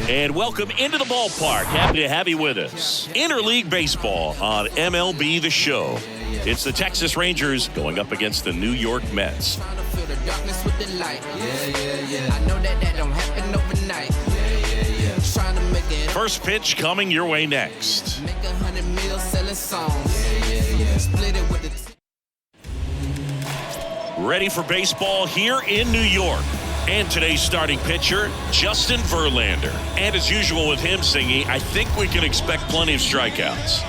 And welcome into the ballpark. Happy to have you with us. Interleague Baseball on MLB The Show. It's the Texas Rangers going up against the New York Mets. First pitch coming your way next. Ready for baseball here in New York. And today's starting pitcher, Justin Verlander. And as usual with him, Singy, I think we can expect plenty of strikeouts.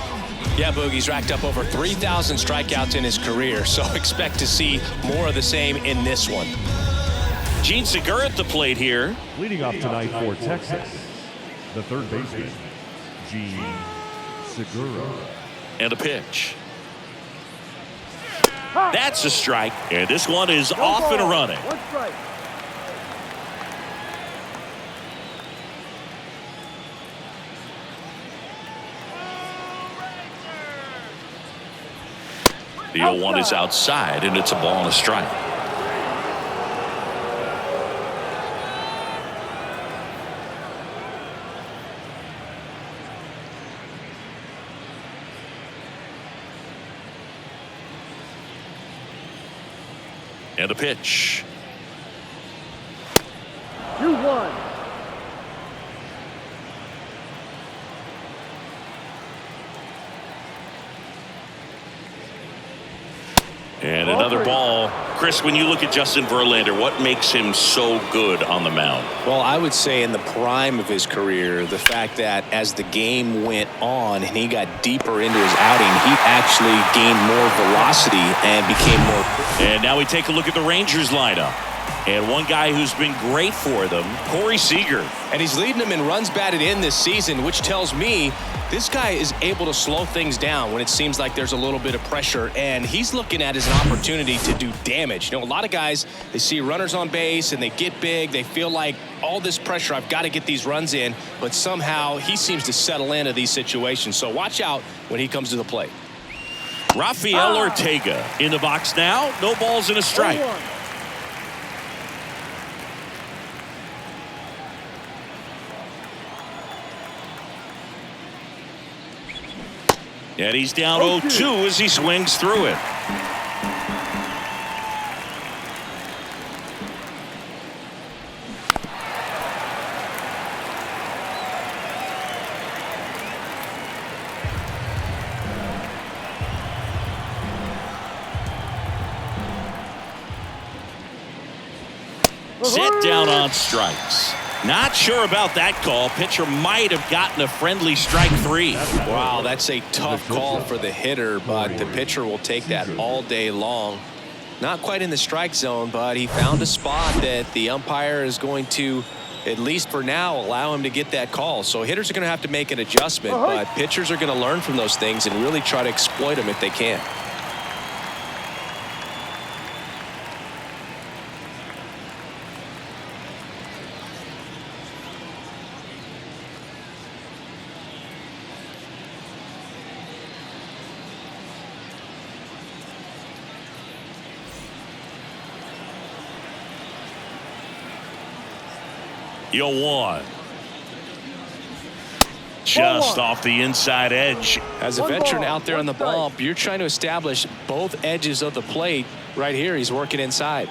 Yeah, Boogie's racked up over 3,000 strikeouts in his career, so expect to see more of the same in this one. Gene Segura at the plate here. Leading off tonight for Texas, the third baseman, Gene Segura. And a pitch. That's a strike, and this one is off and running. One strike. The 0-1 is outside, and it's a ball and a strike. And a pitch. 2-1. And another ball. Chris, when you look at Justin Verlander, what makes him so good on the mound? Well, I would say in the prime of his career, the fact that as the game went on and he got deeper into his outing, he actually gained more velocity and became more. And now we take a look at the Rangers lineup. And one guy who's been great for them, Corey Seager. And he's leading them in runs batted in this season, which tells me this guy is able to slow things down when it seems like there's a little bit of pressure, and he's looking at it as an opportunity to do damage. You know, a lot of guys, they see runners on base and they get big. They feel like all this pressure, I've got to get these runs in, but somehow he seems to settle into these situations. So watch out when he comes to the plate. Rafael Ortega in the box now. No balls and a strike. 1-1. And he's down 0-2 as he swings through it. Sit down on strikes. Not sure about that call. Pitcher might have gotten a friendly strike 3. Wow, that's a tough call for the hitter, but the pitcher will take that all day long. Not quite in the strike zone, but he found a spot that the umpire is going to, at least for now, allow him to get that call. So hitters are going to have to make an adjustment, but pitchers are going to learn from those things and really try to exploit them if they can. The 0-1. Just off the inside edge. As a veteran out there on the bump, you're trying to establish both edges of the plate. Right here, he's working inside.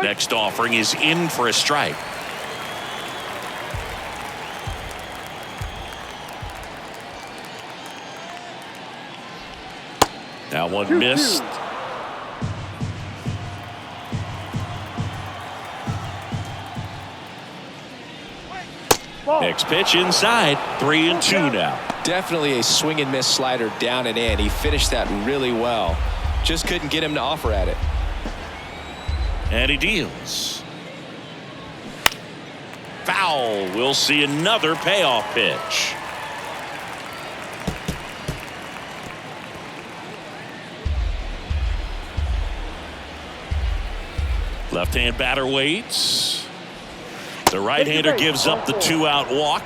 Next offering is in for a strike. That one missed. Next pitch inside. 3-2 now. Definitely a swing and miss slider down and in. He finished that really well. Just couldn't get him to offer at it. And he deals. Foul. We'll see another payoff pitch. Left-hand batter waits. The right-hander gives up the 2-out walk.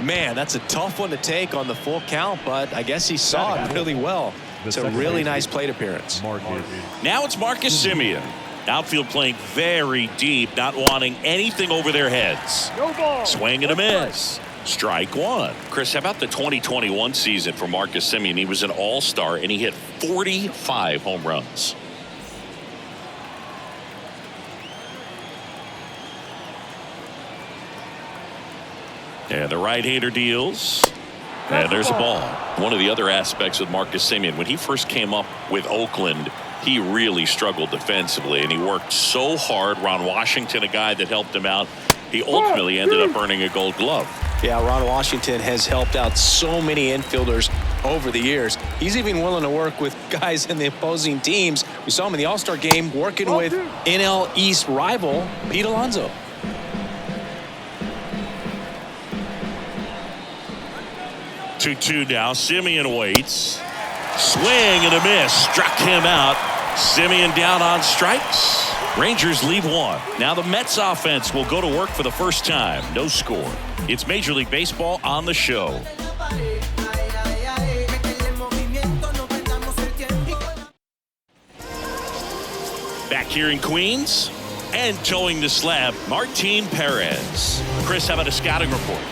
Man, that's a tough one to take on the full count, but I guess he saw it really well. It's a really nice plate appearance. Now it's Marcus Semien. Outfield playing very deep, not wanting anything over their heads. Swing and a miss. Strike one. Chris, how about the 2021 season for Marcus Semien? He was an all-star, and he hit 45 home runs. And the right-hander deals. And there's a ball. One of the other aspects with Marcus Semien, when he first came up with Oakland, he really struggled defensively, and he worked so hard. Ron Washington, a guy that helped him out, he ultimately ended up earning a Gold Glove. Yeah, Ron Washington has helped out so many infielders over the years. He's even willing to work with guys in the opposing teams. We saw him in the All-Star game working with NL East rival Pete Alonso. Two now. Semien waits. Swing and a miss. Struck him out. Semien down on strikes. Rangers leave one. Now the Mets offense will go to work for the first time. No score. It's Major League Baseball on the show. Back here in Queens and towing the slab, Martin Perez. Chris, how about a scouting report?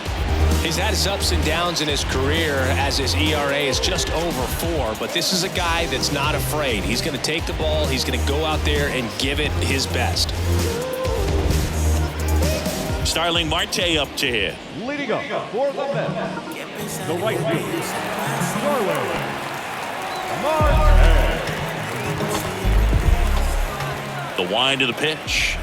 He's had his ups and downs in his career as his ERA is just over 4, but this is a guy that's not afraid. He's going to take the ball. He's going to go out there and give it his best. Starling Marte up to hit. Leading up for the Mets, the right fielder, Starling Marte. The wind of the pitch.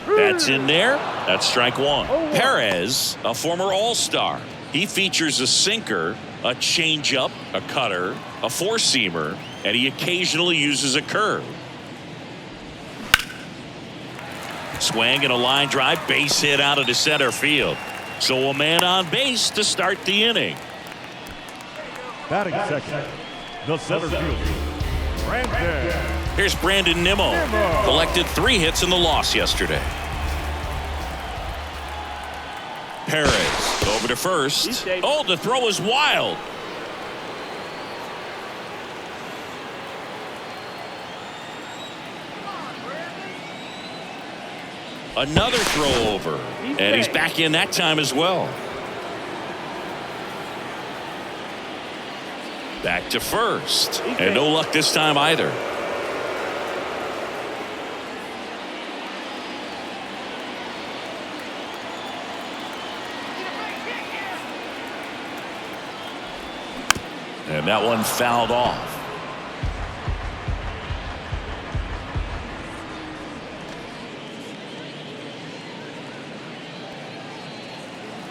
That's in there. That's strike one. Perez, a former All-Star. He features a sinker, a changeup, a cutter, a four-seamer, and he occasionally uses a curve. Swing and a line drive, base hit out of the center field. So a man on base to start the inning. Batting second, the center fielder, Brandon. Here's Brandon Nimmo. Collected 3 hits in the loss yesterday. Perez over to first. Oh, the throw is wild. Another throw over. And he's back in that time as well. Back to first. And no luck this time either. And that one fouled off.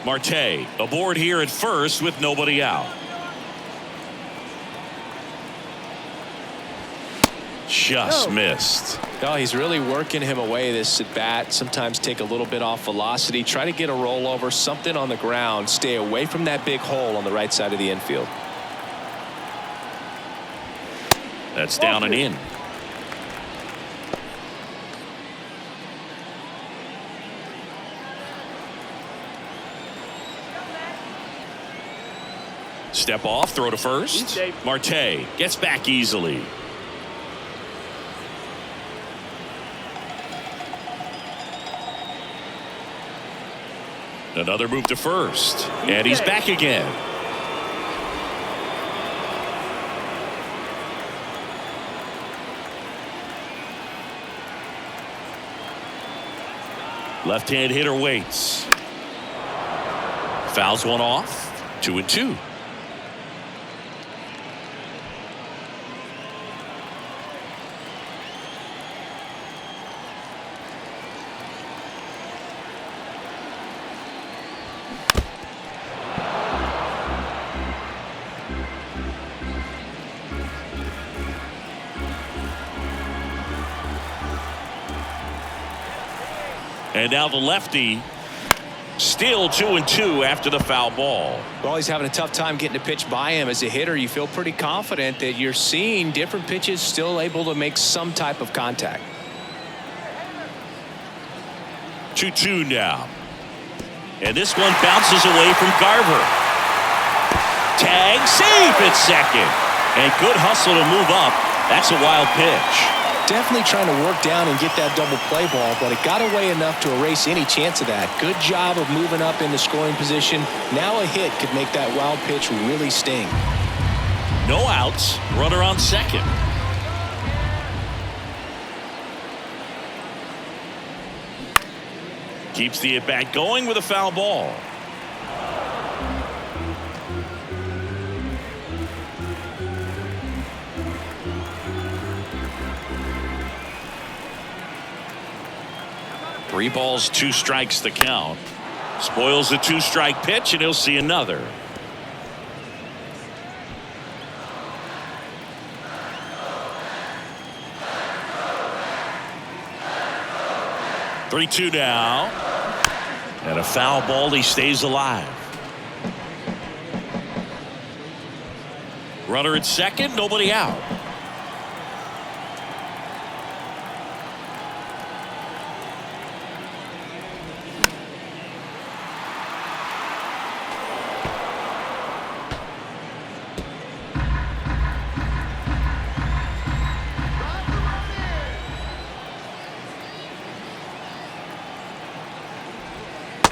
Marte aboard here at first with nobody out. Just missed. Oh, he's really working him away this at bat. Sometimes take a little bit off velocity. Try to get a rollover, something on the ground. Stay away from that big hole on the right side of the infield. That's down and in. Step off, throw to first. Marte gets back easily. Another move to first. And he's back again. Left-hand hitter waits. Fouls one off. 2-2. And now the lefty, still 2-2 after the foul ball. Well, he's having a tough time getting a pitch by him. As a hitter, you feel pretty confident that you're seeing different pitches still able to make some type of contact. 2-2 now. And this one bounces away from Garver. Tag safe at second. And good hustle to move up. That's a wild pitch. Definitely trying to work down and get that double play ball, but it got away enough to erase any chance of that. Good job of moving up into scoring position. Now a hit could make that wild pitch really sting. No outs. Runner on second. Keeps the at-bat going with a foul ball. Three balls, 2 strikes the count. Spoils the 2-strike pitch, and he'll see another. Three-two now. And a foul ball. He stays alive. Runner at second, nobody out.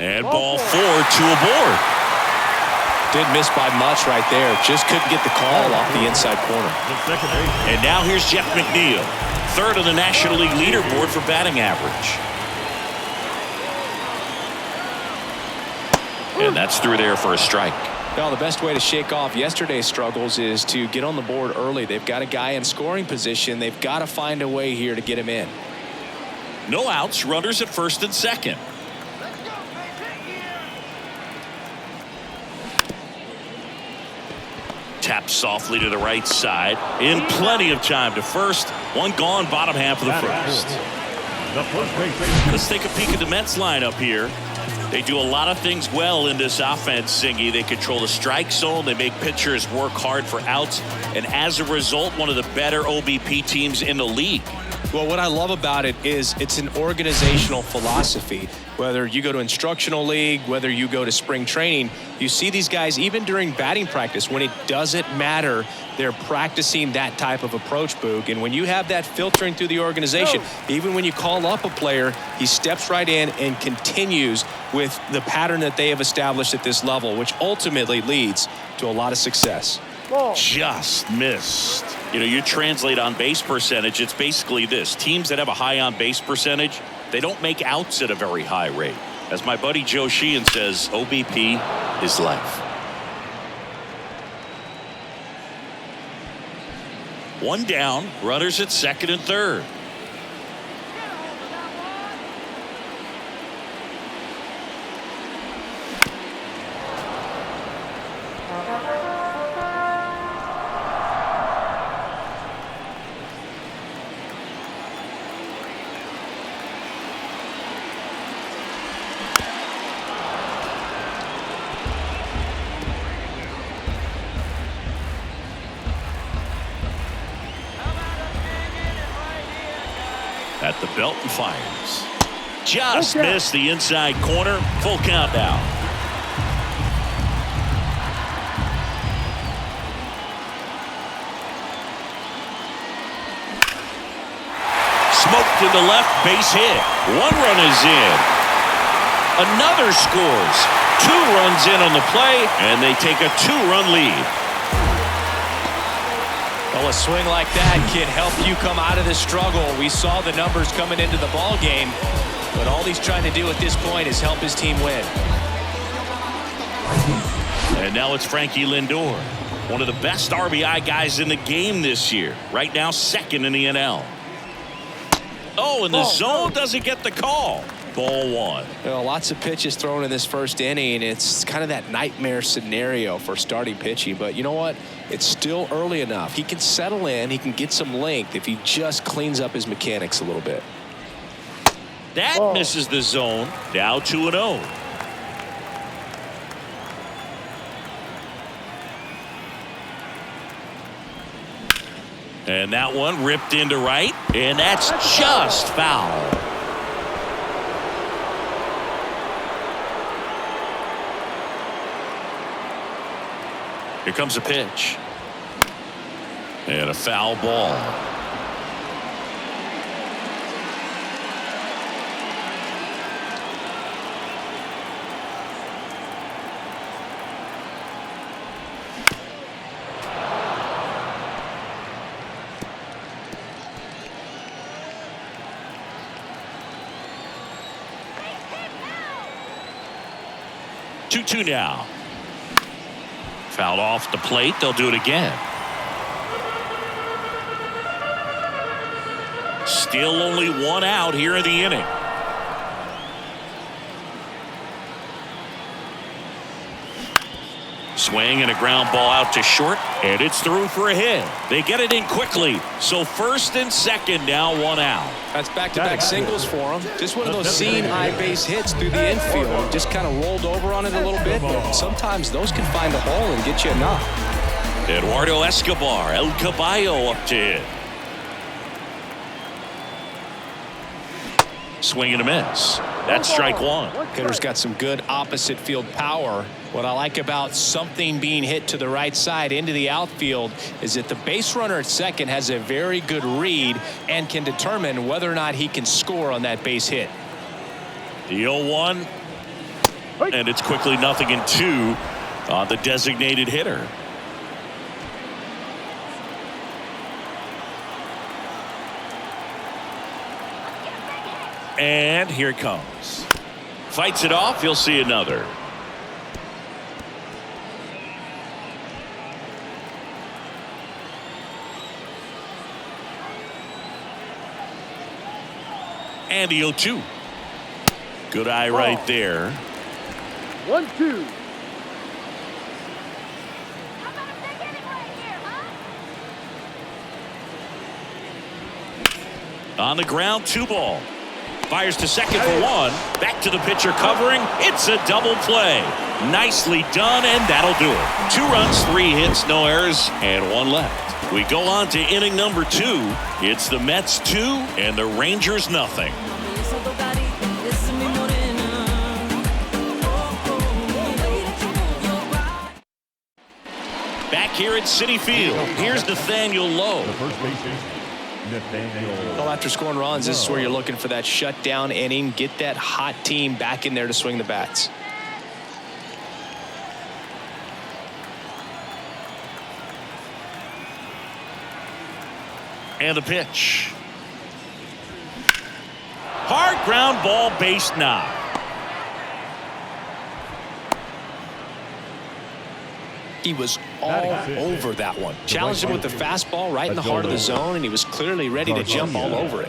And ball 4, 2 aboard. Didn't miss by much right there. Just couldn't get the call off the inside corner. And now here's Jeff McNeil, third on the National League leaderboard for batting average. And that's through there for a strike. Well, the best way to shake off yesterday's struggles is to get on the board early. They've got a guy in scoring position. They've got to find a way here to get him in. No outs, runners at first and second. Taps softly to the right side. In plenty of time to first. One gone, bottom half of the first. Let's take a peek at the Mets lineup here. They do a lot of things well in this offense, Singy. They control the strike zone. They make pitchers work hard for outs. And as a result, one of the better OBP teams in the league. Well, what I love about it is it's an organizational philosophy. Whether you go to instructional league, whether you go to spring training, you see these guys even during batting practice. When it doesn't matter, they're practicing that type of approach, Boog. And when you have that filtering through the organization, even when you call up a player, he steps right in and continues with the pattern that they have established at this level, which ultimately leads to a lot of success. Just missed. You know, you translate on base percentage, it's basically this. Teams that have a high on base percentage, they don't make outs at a very high rate. As my buddy Joe Sheehan says, OBP is life. One down, runners at second and third. At the belt and fires. Just missed the inside corner. Full count now. Smoked to the left, base hit. One run is in. Another scores. 2 runs in on the play, and they take a 2-run lead. Well, a swing like that can help you come out of this struggle. We saw the numbers coming into the ball game, but all he's trying to do at this point is help his team win. And now it's Frankie Lindor, one of the best RBI guys in the game this year. Right now, second in the NL. Oh, and the zone doesn't get the call. Ball 1. Well, lots of pitches thrown in this first inning. It's kind of that nightmare scenario for starting pitching. But you know what? It's still early enough. He can settle in. He can get some length if he just cleans up his mechanics a little bit. That misses the zone. Now 2-0. And that one ripped into right. And that's just foul. Here comes a pitch. And a foul ball. Two now. Fouled off the plate. They'll do it again. Still only one out here in the inning. Swing and a ground ball out to short, and it's through for a hit. They get it in quickly, so first and second now, one out. That's back-to-back singles for him. Just one of those seeing high base hits through the infield. Just kind of rolled over on it a little bit, but sometimes those can find a hole and get you a knock. Eduardo Escobar, El Caballo up to hit. Swing and a miss. That's strike one. Hitter's got some good opposite field power. What I like about something being hit to the right side into the outfield is that the base runner at second has a very good read and can determine whether or not he can score on that base hit. The 0-1, and it's quickly 0-2 on the designated hitter. And here it comes. Fights it off. You'll see another. And the 0-2. Good eye right there. 1-2. On the ground, 2 ball. Fires to second for 1. Back to the pitcher covering. It's a double play. Nicely done, and that'll do it. 2 runs, 3 hits, no errors, and 1 left. We go on to inning number 2. It's the Mets 2 and the Rangers nothing. Back here at Citi Field, here's Nathaniel Lowe. The first baseman, Nathaniel. Well, after scoring runs, this is where you're looking for that shutdown inning. Get that hot team back in there to swing the bats. And the pitch. Hard ground ball, base knock. He was all over that one. Challenged him with the fastball right in the heart of the zone, and he was clearly ready to jump all over it.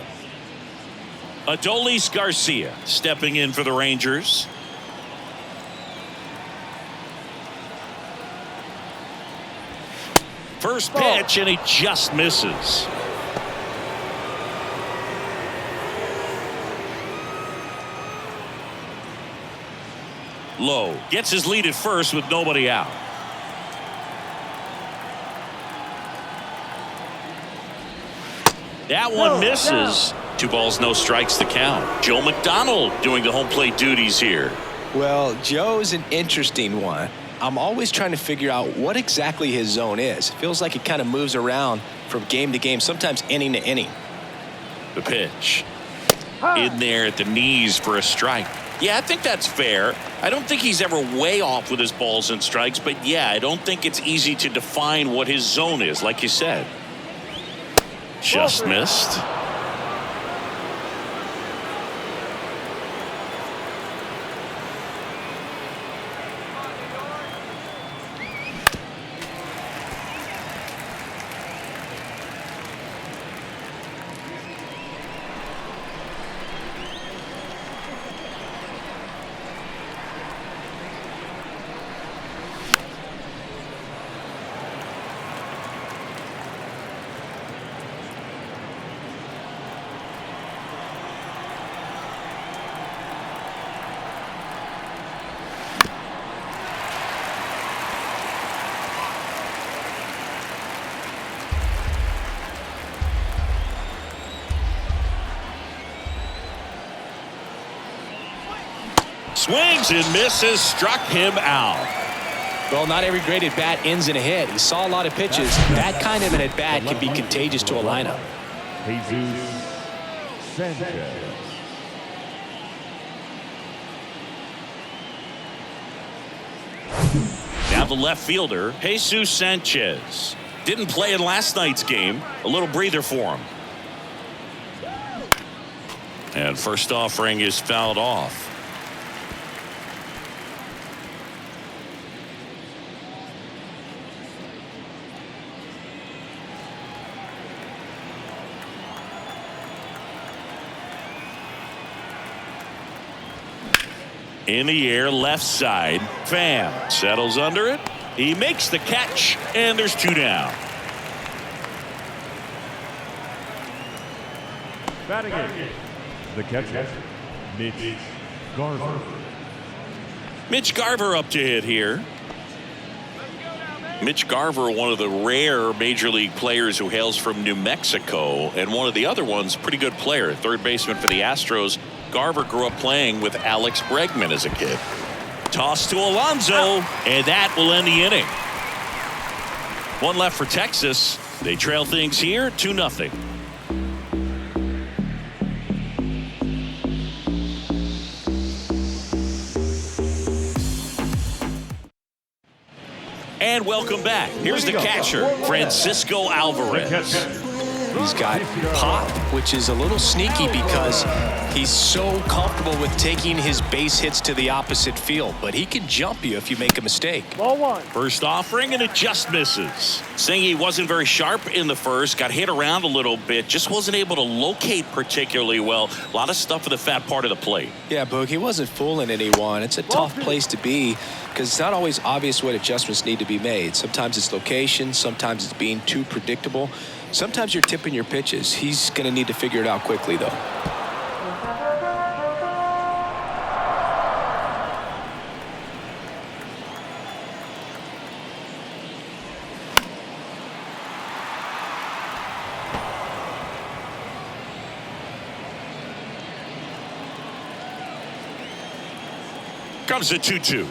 Adolis Garcia stepping in for the Rangers. First pitch, and he just misses. Lowe gets his lead at first with nobody out. That one misses. 2 balls, no strikes to count. Joe McDonald doing the home plate duties here. Well, Joe's an interesting one. I'm always trying to figure out what exactly his zone is. It feels like it kind of moves around from game to game, sometimes inning to inning. The pitch. In there at the knees for a strike. Yeah, I think that's fair. I don't think he's ever way off with his balls and strikes, but yeah, I don't think it's easy to define what his zone is, like you said. Just missed. Swings and misses, struck him out. Well, not every great at-bat ends in a hit. He saw a lot of pitches. That kind of an at-bat can be contagious to a lineup. Jesus Sanchez. Now the left fielder, Jesus Sanchez. Didn't play in last night's game. A little breather for him. And first offering is fouled off. In the air, left side. Pham settles under it. He makes the catch, and there's 2 down. Batting in, the catcher, Mitch Garver. Mitch Garver up to hit here. Mitch Garver, one of the rare major league players who hails from New Mexico, and one of the other ones, pretty good player, third baseman for the Astros. Garver grew up playing with Alex Bregman as a kid. Toss to Alonso, and that will end the inning. 1 left for Texas. They trail things here 2-0. And welcome back. Here's the catcher, Francisco Alvarez. He's got pop, which is a little sneaky because he's so comfortable with taking his base hits to the opposite field, but he can jump you if you make a mistake. Ball 1. First offering, and it just misses. Saying he wasn't very sharp in the first, got hit around a little bit, just wasn't able to locate particularly well. A lot of stuff for the fat part of the plate. Yeah, Boog, he wasn't fooling anyone. It's a tough place to be because it's not always obvious what adjustments need to be made. Sometimes it's location, sometimes it's being too predictable. Sometimes you're tipping your pitches. He's going to need to figure it out quickly, though. Comes the 2-2.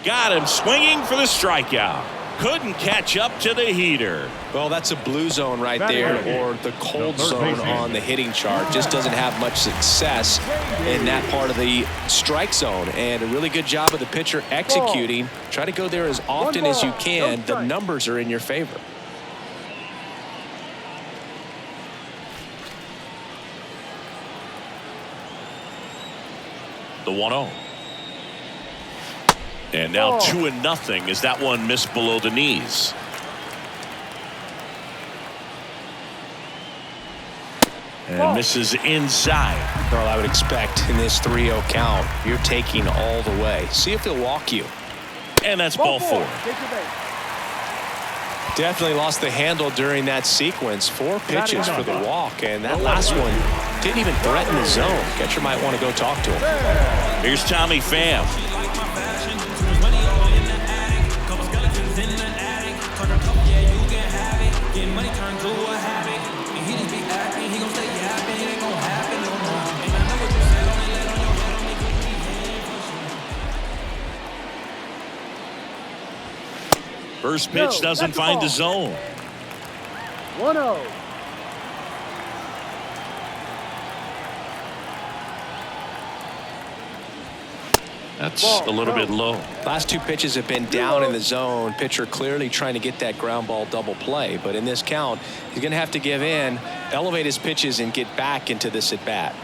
Got him swinging for the strikeout. Couldn't catch up to the heater. Well, that's a blue zone right there, or the cold zone on the hitting chart. Just doesn't have much success in that part of the strike zone. And a really good job of the pitcher executing. Try to go there as often as you can. The numbers are in your favor. The 1-0. And now 2-0 as that one missed below the knees. And misses inside. Well, I would expect in this 3-0 count, you're taking all the way. See if he'll walk you. And that's ball 4. Definitely lost the handle during that sequence. 4 pitches for the walk, and that last one didn't even threaten the zone. Catcher might want to go talk to him. Here's Tommy Pham. First pitch doesn't find the zone. 1-0. That's a little bit low. Last 2 pitches have been down in the zone. Pitcher clearly trying to get that ground ball double play. But in this count, he's going to have to give in, elevate his pitches, and get back into this at bat.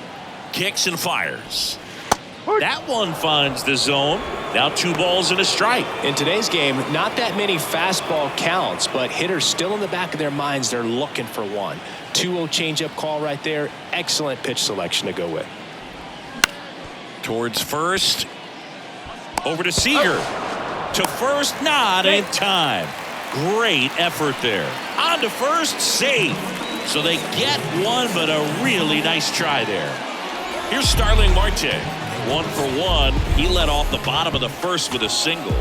Kicks and fires. That one finds the zone. Now 2 balls and a strike. In today's game, not that many fastball counts, but hitters still in the back of their minds, they're looking for one. 2-0 changeup call right there. Excellent pitch selection to go with. Towards first. Over to Seager. To first, not in time. Great effort there. On to first, safe. So they get one, but a really nice try there. Here's Starling Marte. 1 for 1. He led off the bottom of the first with a single.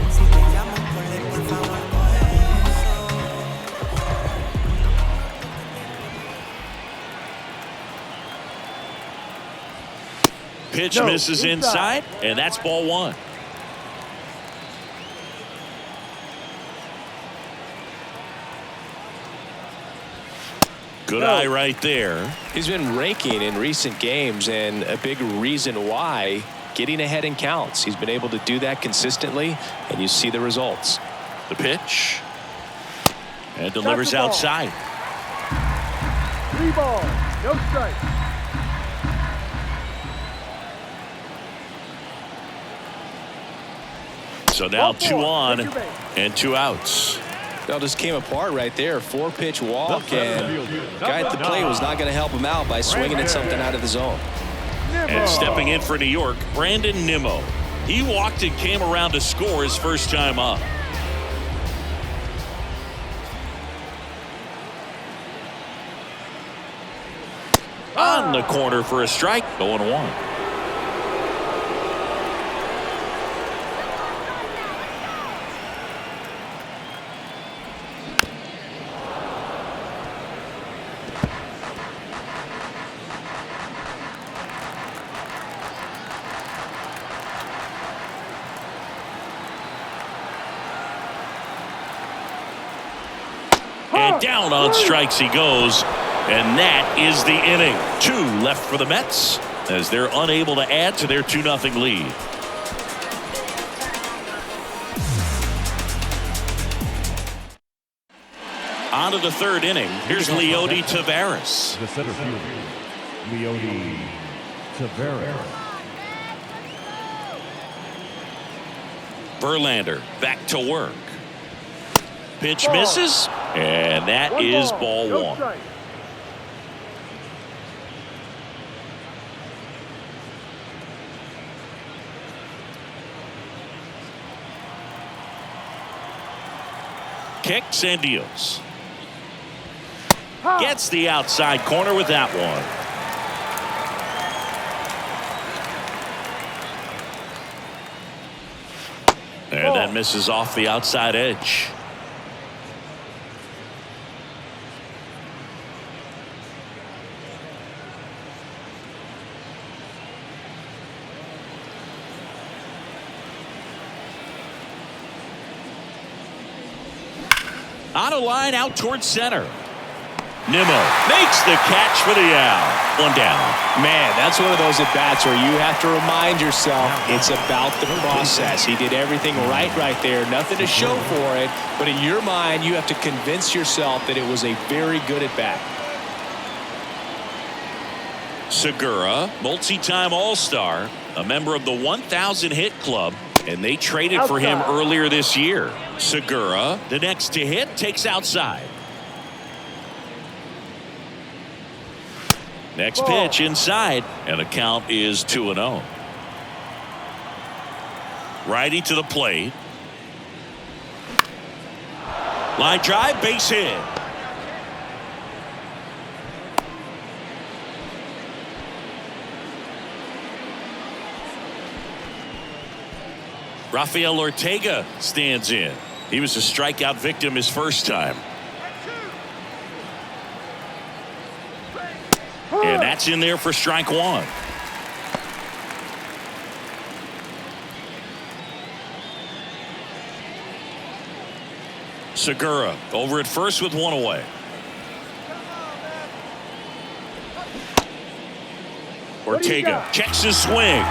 Pitch misses inside, and that's ball 1. Good eye right there. He's been raking in recent games, and a big reason why, getting ahead in counts. He's been able to do that consistently, and you see the results. The pitch. And delivers outside. 3 balls, no strikes. So now 2 on and 2 outs. Well, just came apart right there. 4-pitch walk, and the guy at the plate was not going to help him out by swinging at something out of the zone. And stepping in for New York, Brandon Nimmo. He walked and came around to score his first time up. On the corner for a strike, 0-1. And down on strikes he goes. And that is the inning. 2 left for the Mets as they're unable to add to their 2-0 lead. On to the 3rd inning. Here's Leody Taveras. The center fielder, Leody Taveras. Verlander back to work. Pitch misses, and that is ball 1. Kicks and deals. Gets the outside corner with that one. And that misses off the outside edge. On a line out towards center. Nimmo makes the catch for the out. 1 down. Man, that's one of those at-bats where you have to remind yourself it's about the process. He did everything right there. Nothing to show for it. But in your mind, you have to convince yourself that it was a very good at-bat. Segura, multi-time All-Star, a member of the 1,000 hit club, and they traded for him earlier this year. Segura, the next to hit, takes outside. Next pitch inside, and the count is 2-0. Righty to the plate. Line drive, base hit. Rafael Ortega stands in. He was a strikeout victim his first time. And that's in there for strike 1. Segura over at first with 1 away. Ortega checks his swing.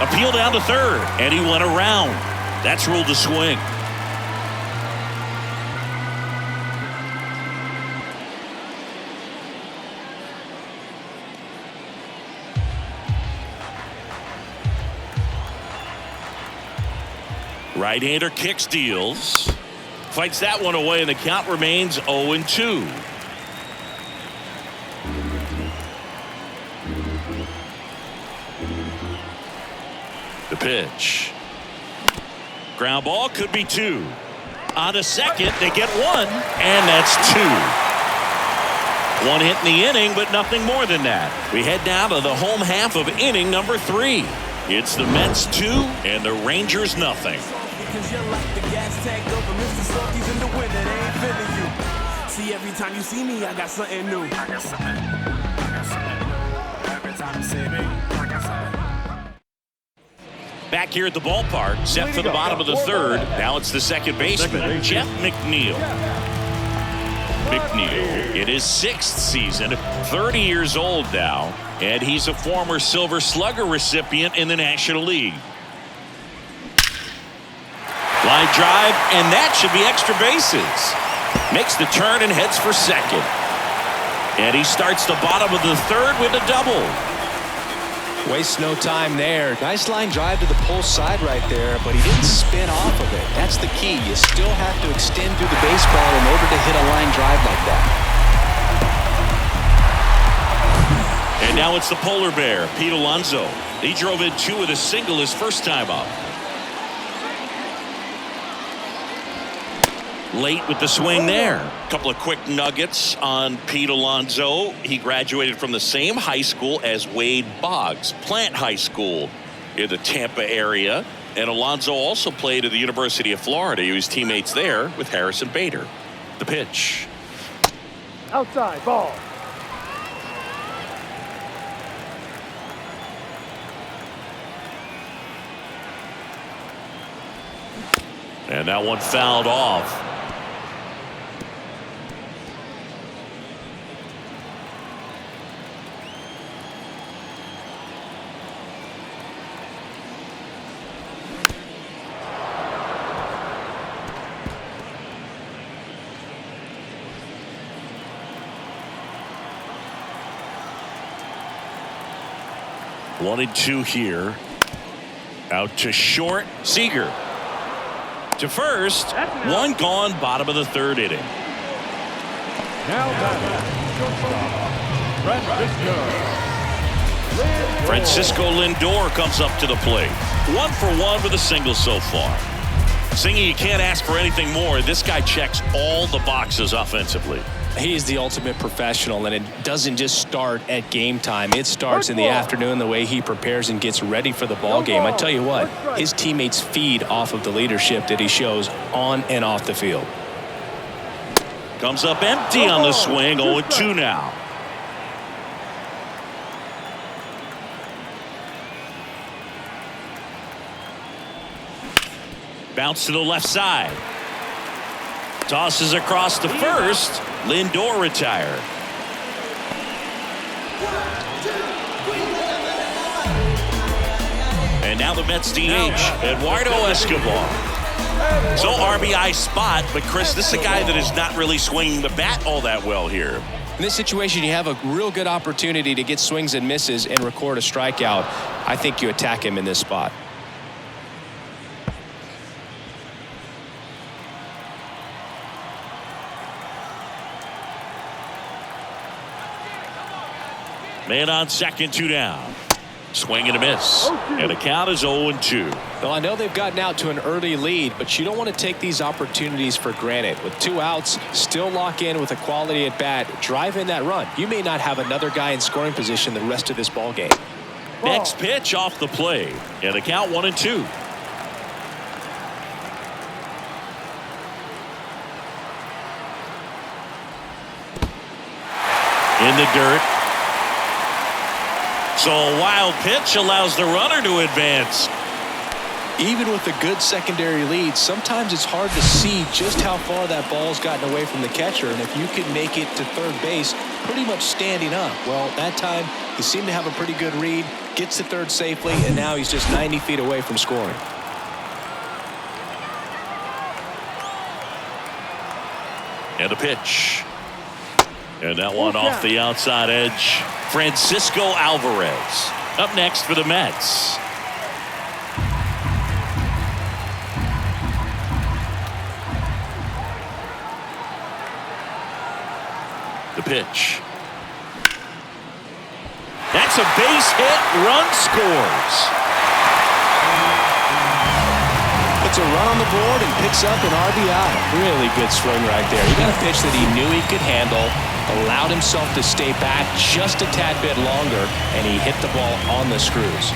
Appeal down to 3rd, and he went around. That's ruled a swing. Right-hander kicks, deals. Fights that one away, and the count remains 0-2. The pitch. Ground ball, could be 2. On to second, they get 1, and that's 2. 1 hit in the inning, but nothing more than that. We head down to the home half of inning number 3. It's the Mets 2 and the Rangers nothing. See, every time you see me, I got something new. Every time you see me, I got something. Back here at the ballpark, set for the bottom of the 3rd. Now it's the second baseman, Jeff McNeil. McNeil in his 6th season, 30 years old now, and he's a former Silver Slugger recipient in the National League. Line drive, and that should be extra bases. Makes the turn and heads for second. And he starts the bottom of the 3rd with a double. Wastes no time there. Nice line drive to the pull side right there, but he didn't spin off of it. That's the key. You still have to extend through the baseball in order to hit a line drive like that. And now it's the polar bear, Pete Alonso. He drove in 2 with a single his first time up. Late with the swing there. A couple of quick nuggets on Pete Alonso. He graduated from the same high school as Wade Boggs, Plant High School in the Tampa area. And Alonso also played at the University of Florida. He was teammates there with Harrison Bader. The pitch. Outside, ball. And that one fouled off. One and 2 here. Out to short. Seager to first. One gone. Bottom of the 3rd inning. Now Francisco Lindor comes up to the plate. 1 for 1 with a single so far. Singy, you can't ask for anything more. This guy checks all the boxes offensively. He's the ultimate professional, and it doesn't just start at game time. It starts in the afternoon, the way he prepares and gets ready for the ball game. I tell you what, his teammates feed off of the leadership that he shows on and off the field. Comes up empty on the swing. 0-2 now. Bounce to the left side. Tosses across to first. Lindor retired. And now the Mets DH, Eduardo Escobar. So RBI spot, but Chris, this is a guy that is not really swinging the bat all that well here. In this situation, you have a real good opportunity to get swings and misses and record a strikeout. I think you attack him in this spot. Man on second, 2 down. Swing and a miss. And the count is 0-2. Well, I know they've gotten out to an early lead, but you don't want to take these opportunities for granted. With 2 outs, still lock in with a quality at bat, drive in that run. You may not have another guy in scoring position the rest of this ball game. Next pitch off the plate. And the count 1-2. In the dirt. So a wild pitch allows the runner to advance. Even with a good secondary lead, sometimes it's hard to see just how far that ball's gotten away from the catcher. And if you can make it to third base pretty much standing up, well, that time he seemed to have a pretty good read, gets to third safely, and now he's just 90 feet away from scoring. And a pitch. And that one off the outside edge. Francisco Alvarez up next for the Mets. The pitch. That's a base hit. Run scores. Puts a run on the board and picks up an RBI. Really good swing right there. He got a pitch that he knew he could handle, allowed himself to stay back just a tad bit longer, and he hit the ball on the screws.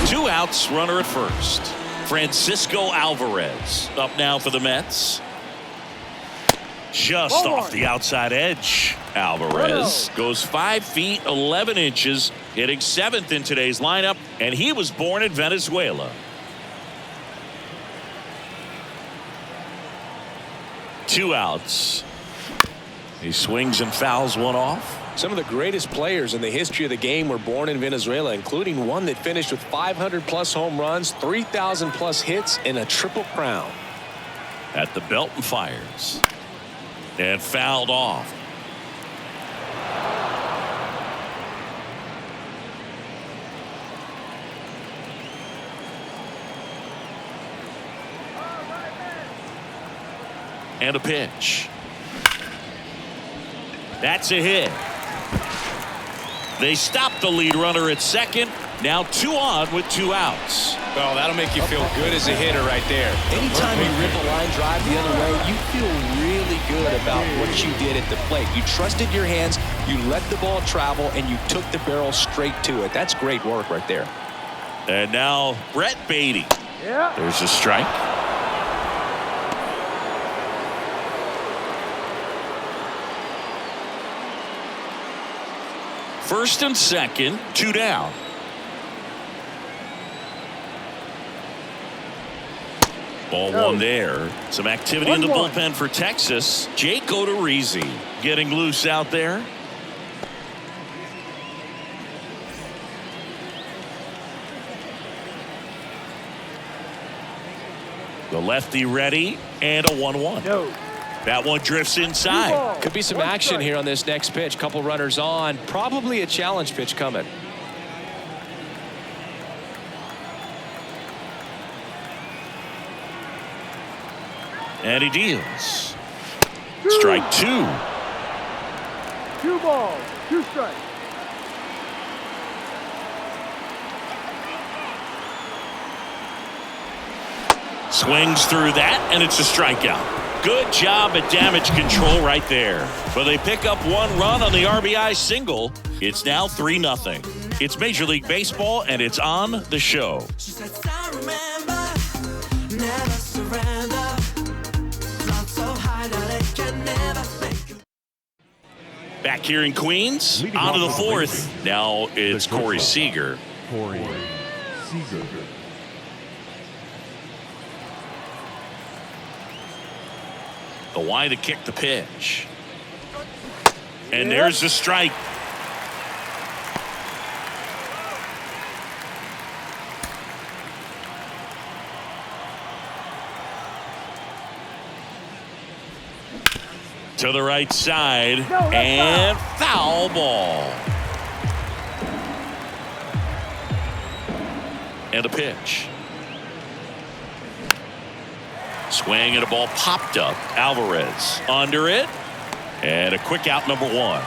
2 outs, runner at first. Francisco Alvarez up now for the Mets. Just off the outside edge. Alvarez goes 5 feet 11 inches, hitting 7th in today's lineup, and he was born in Venezuela. 2 outs. He swings and fouls one off. Some of the greatest players in the history of the game were born in Venezuela, including one that finished with 500+ home runs, 3,000+ hits, and a triple crown. At the belt and fires. And fouled off. And a pitch. That's a hit. They stop the lead runner at second. Now 2 on with 2 outs. Well, that'll make you feel good as a hitter right there. Anytime you rip a line drive the other way, you feel really good about what you did at the plate. You trusted your hands, you let the ball travel, and you took the barrel straight to it. That's great work right there. And now Brett Beatty. Yeah. There's a strike. First and second, 2 down. Ball 1 there. Some activity in the bullpen for Texas. Jake Odorizzi getting loose out there. The lefty ready and a 1-1. No. That one drifts inside. Could be some action here on this next pitch. Couple runners on. Probably a challenge pitch coming. And he deals. Strike 2. 2 balls, 2 strikes. Swings through that, and it's a strikeout. Good job at damage control right there. But they pick up 1 run on the RBI single. It's now 3-0. It's Major League Baseball, and it's on the show. She said, I remember, never surrender. Not so high that it can never make. Back here in Queens, on to the 4th. Now it's Corey Seager. Corey Seager. The Y to kick the pitch. And there's the strike. To the right side. And foul ball. And a pitch. Swing and a ball popped up. Alvarez under it. And a quick out, number 1.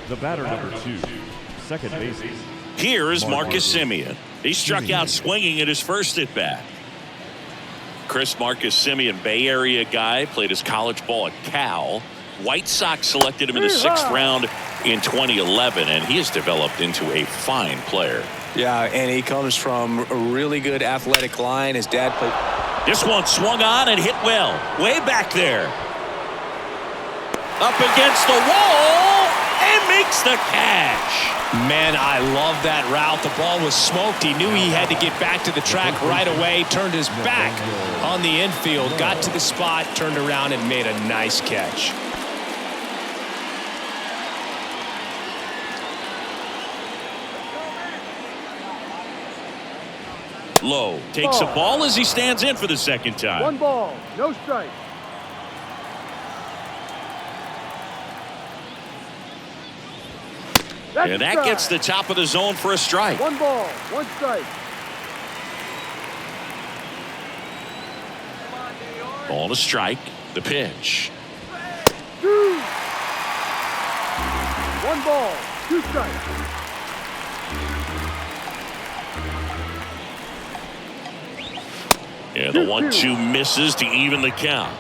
The batter, number 2, second baseman. Here is Marcus Semien. He struck out swinging at his first at bat. Marcus Semien, Bay Area guy, played his college ball at Cal. White Sox selected him in the 6th round in 2011, and he has developed into a fine player. Yeah, and he comes from a really good athletic line. His dad played. This one swung on and hit well. Way back there. Up against the wall and makes the catch. Man, I love that route. The ball was smoked. He knew he had to get back to the track right away. Turned his back on the infield. Got to the spot, turned around, and made a nice catch. Lowe takes a ball as he stands in for the 2nd time. 1 ball, no strike. And that gets the top of the zone for a strike. 1 ball, 1 strike. Ball to strike. The pitch. 2. 1 ball, 2 strikes. And the 1-2 misses to even the count.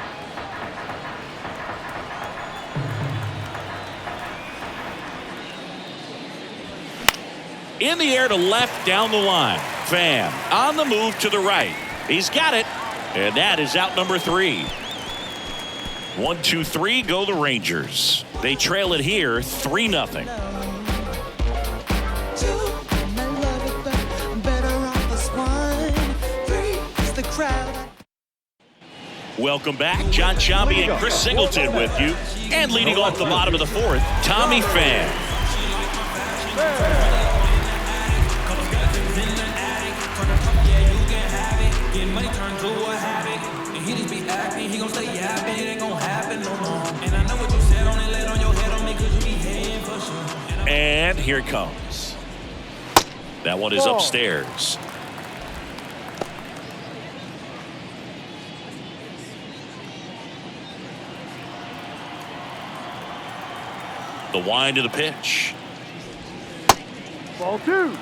In the air to left, down the line. Pham on the move to the right. He's got it. And that is out number 3. 1-2-3 go the Rangers. They trail it here 3-0. Welcome back. John Sciambi and Chris Singleton with you. And leading off the bottom of the fourth, Tommy Pham. And here it comes. That one is upstairs. The wind of the pitch. Ball 2.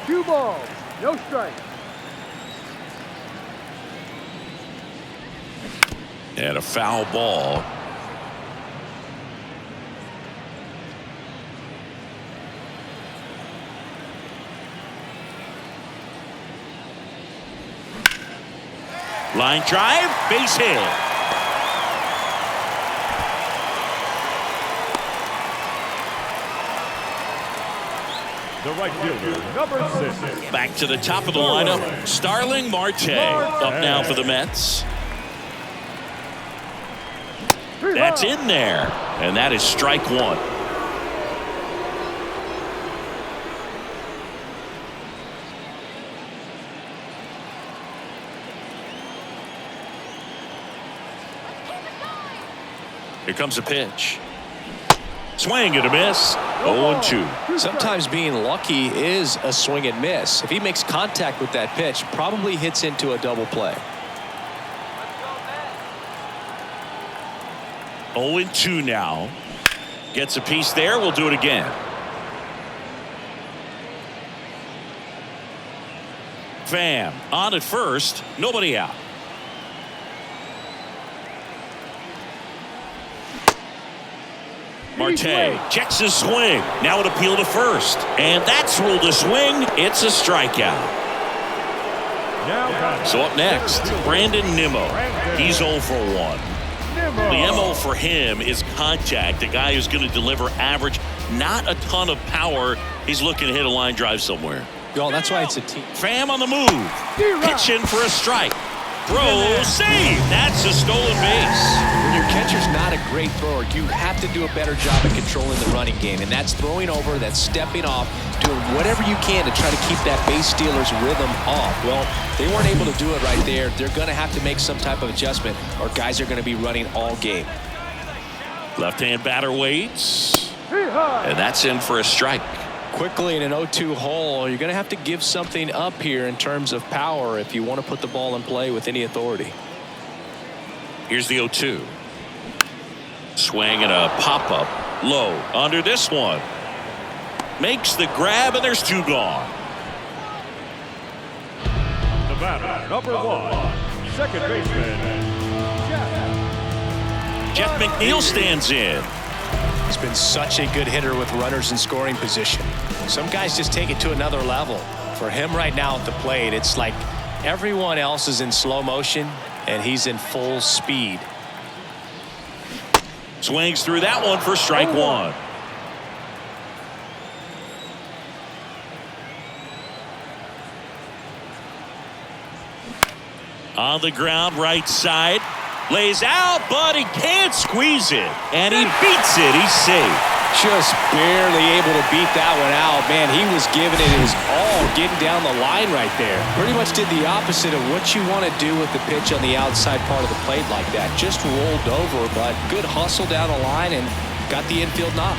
2 balls. No strike. And a foul ball. Line drive, base hit. The right fielder, number 6. Back to the top of the lineup, Starling Marte. Up now for the Mets. That's in there, and that is strike one. Here comes a pitch. Swing and a miss. 0-2. Sometimes being lucky is a swing and miss. If he makes contact with that pitch, probably hits into a double play. 0-2 now. Gets a piece there. We'll do it again. Pham on at first. Nobody out. Marte checks his swing. Now an appeal to first. And that's ruled a swing. It's a strikeout. So up next, Brandon Nimmo. He's 0 for 1. The MO for him is contact. A guy who's going to deliver average, not a ton of power. He's looking to hit a line drive somewhere. Well, that's why it's a team. Pham on the move. Pitching for a strike. Throw, save. That's a stolen base. When your catcher's not a great thrower, you have to do a better job of controlling the running game. And that's throwing over, that's stepping off, doing whatever you can to try to keep that base stealer's rhythm off. Well, they weren't able to do it right there. They're going to have to make some type of adjustment or guys are going to be running all game. Left-hand batter waits. And that's in for a strike. Quickly in an 0-2 hole, you're going to have to give something up here in terms of power if you want to put the ball in play with any authority. Here's the 0-2. Swing and a pop-up. Low under this one. Makes the grab, and there's 2 gone. The batter, number 1, second baseman, Jeff McNeil stands in. He's been such a good hitter with runners in scoring position. Some guys just take it to another level. For him right now at the plate, it's like everyone else is in slow motion and he's in full speed. Swings through that one for strike 1. On the ground, right side. Lays out, but he can't squeeze it. And he beats it. He's safe. Just barely able to beat that one out. Man, he was giving it his all, getting down the line right there. Pretty much did the opposite of what you want to do with the pitch on the outside part of the plate like that. Just rolled over, but good hustle down the line and got the infield knock.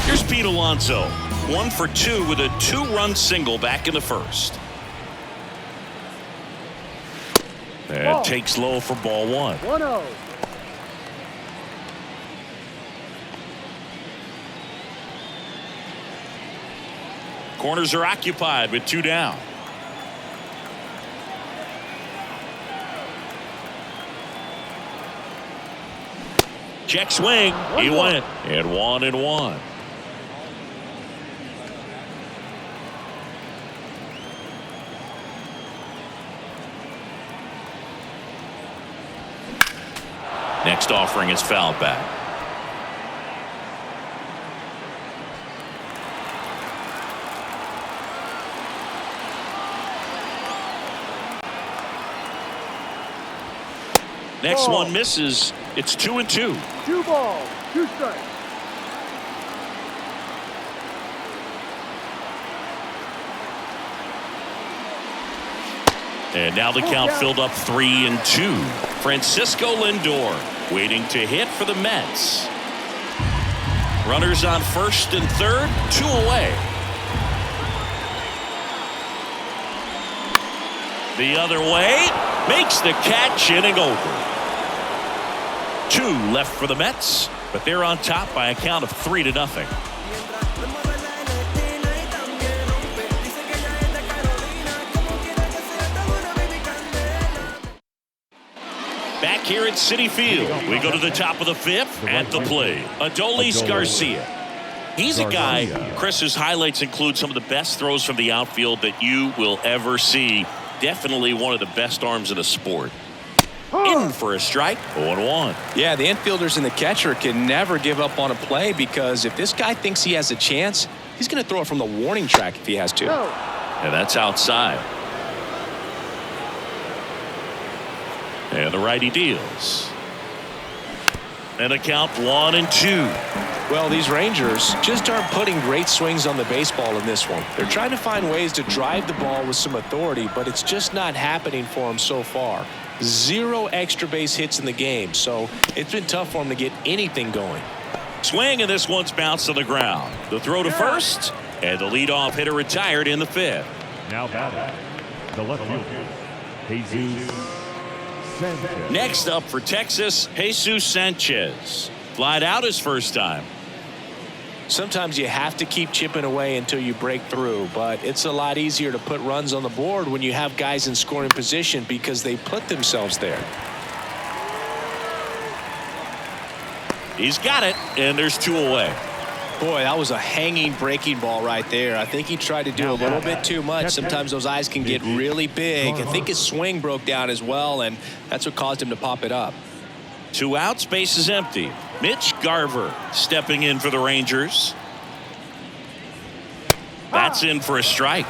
Here's Pete Alonso, 1 for 2 with a 2-run single back in the first. And takes low for ball 1. 1-0. Corners are occupied with 2 down. Check swing. He went. And 1-1. Next offering is fouled back. Next Ball. one misses. It's 2-2. 2 balls, 2 strikes. And now the count filled up 3-2. Francisco Lindor waiting to hit for the Mets. Runners on first and third, 2 away. The other way, makes the catch, inning over. 2 left for the Mets, but they're on top by a count of 3-0. Back here at Citi Field, we go to the top of the 5th. At the plate, Adolis Garcia. He's a guy, Chris, whose highlights include some of the best throws from the outfield that you will ever see. Definitely one of the best arms in the sport. In for a strike, 0-1. Yeah, the infielders and the catcher can never give up on a play, because if this guy thinks he has a chance, he's going to throw it from the warning track if he has to. No. And that's outside. And the righty deals. And a count 1-2. Well, these Rangers just aren't putting great swings on the baseball in this one. They're trying to find ways to drive the ball with some authority, but it's just not happening for them so far. 0 extra base hits in the game, so it's been tough for them to get anything going. Swing, and this one's bounced to the ground. The throw to first, and the leadoff hitter retired in the 5th. Now batting, the left fielder, Jesus Sanchez. Next up for Texas, Jesus Sanchez. Flied out his first time. Sometimes you have to keep chipping away until you break through, but it's a lot easier to put runs on the board when you have guys in scoring position because they put themselves there. He's got it, and there's 2 away. Boy, that was a hanging breaking ball right there. I think he tried to do a little bit too much. Sometimes those eyes can get really big. I think his swing broke down as well, and that's what caused him to pop it up. 2 outs, base is empty. Mitch Garver stepping in for the Rangers. That's in for a strike.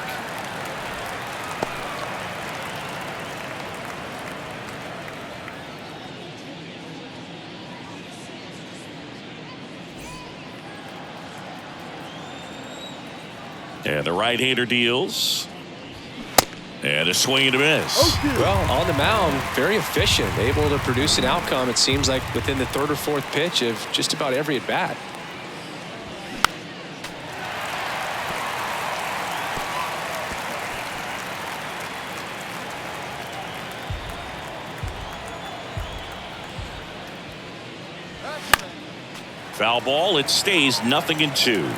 And the right-hander deals. And a swing and a miss. Well, on the mound, very efficient, able to produce an outcome, it seems like, within the 3rd or 4th pitch of just about every at-bat. Foul ball, it stays 0-2.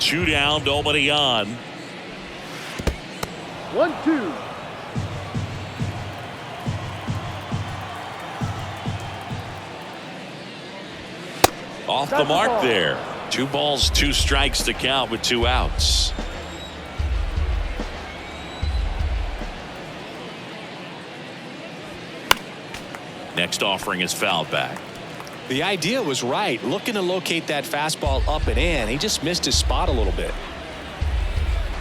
Two down, nobody on. 1-2. Off the mark there. 2 balls, 2 strikes to count with 2 outs. Next offering is fouled back. The idea was right, looking to locate that fastball up and in. He just missed his spot a little bit.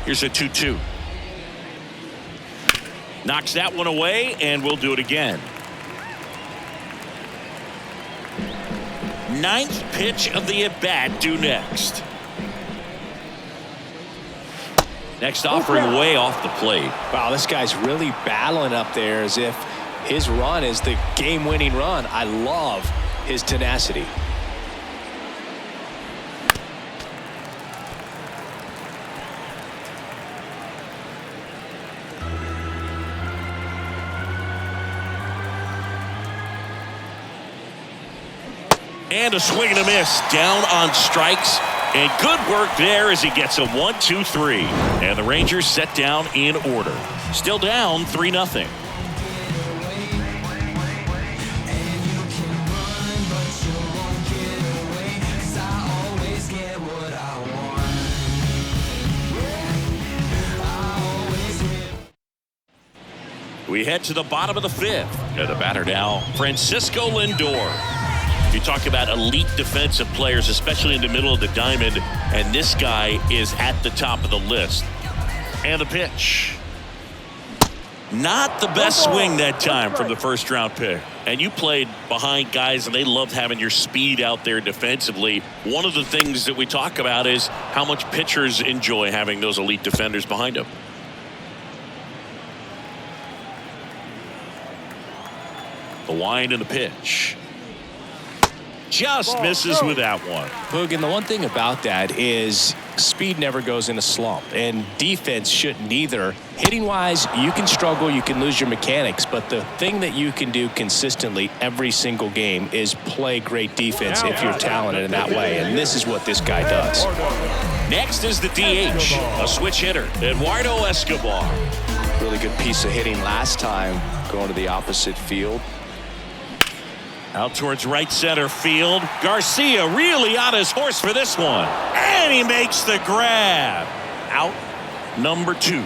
Here's a 2-2. Knocks that one away, and we'll do it again. 9th pitch of the at-bat due next. Next offering way off the plate. Wow, this guy's really battling up there as if his run is the game-winning run. I love his tenacity. And a swing and a miss. Down on strikes. And good work there as he gets a 1-2-3. And the Rangers set down in order. Still down 3-0. We head to the bottom of the 5th. And the batter now, Francisco Lindor. You talk about elite defensive players, especially in the middle of the diamond, and this guy is at the top of the list. And the pitch. Not the best swing that time from the first round pick. And you played behind guys, and they loved having your speed out there defensively. One of the things that we talk about is how much pitchers enjoy having those elite defenders behind them. The wind and the pitch. Just misses with that one. Boog, and the one thing about that is speed never goes in a slump, and defense shouldn't either. Hitting-wise, you can struggle, you can lose your mechanics, but the thing that you can do consistently every single game is play great defense if you're talented in that way, and this is what this guy does. Next is the DH, a switch hitter, Eduardo Escobar. Really good piece of hitting last time, going to the opposite field. Out towards right center field. Garcia really on his horse for this one. And he makes the grab. Out number 2.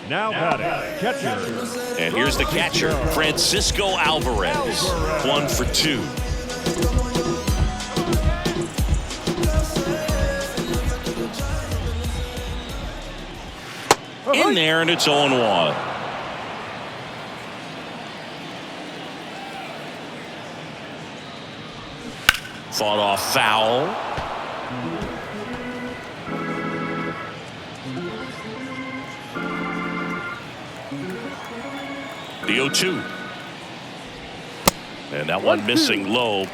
Now batting, catcher. And here's the catcher, Francisco Alvarez. 1 for 2. In there, and it's 0-1. Fought off foul. The 0-2. And that one missing low.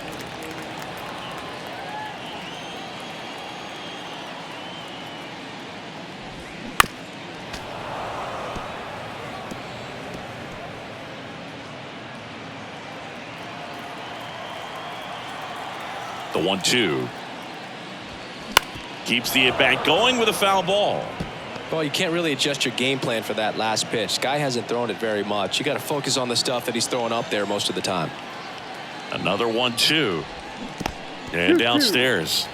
The 1-2. Keeps the at-bat going with a foul ball. Well, you can't really adjust your game plan for that last pitch. Guy hasn't thrown it very much. You got to focus on the stuff that he's throwing up there most of the time. Another 1-2. And downstairs.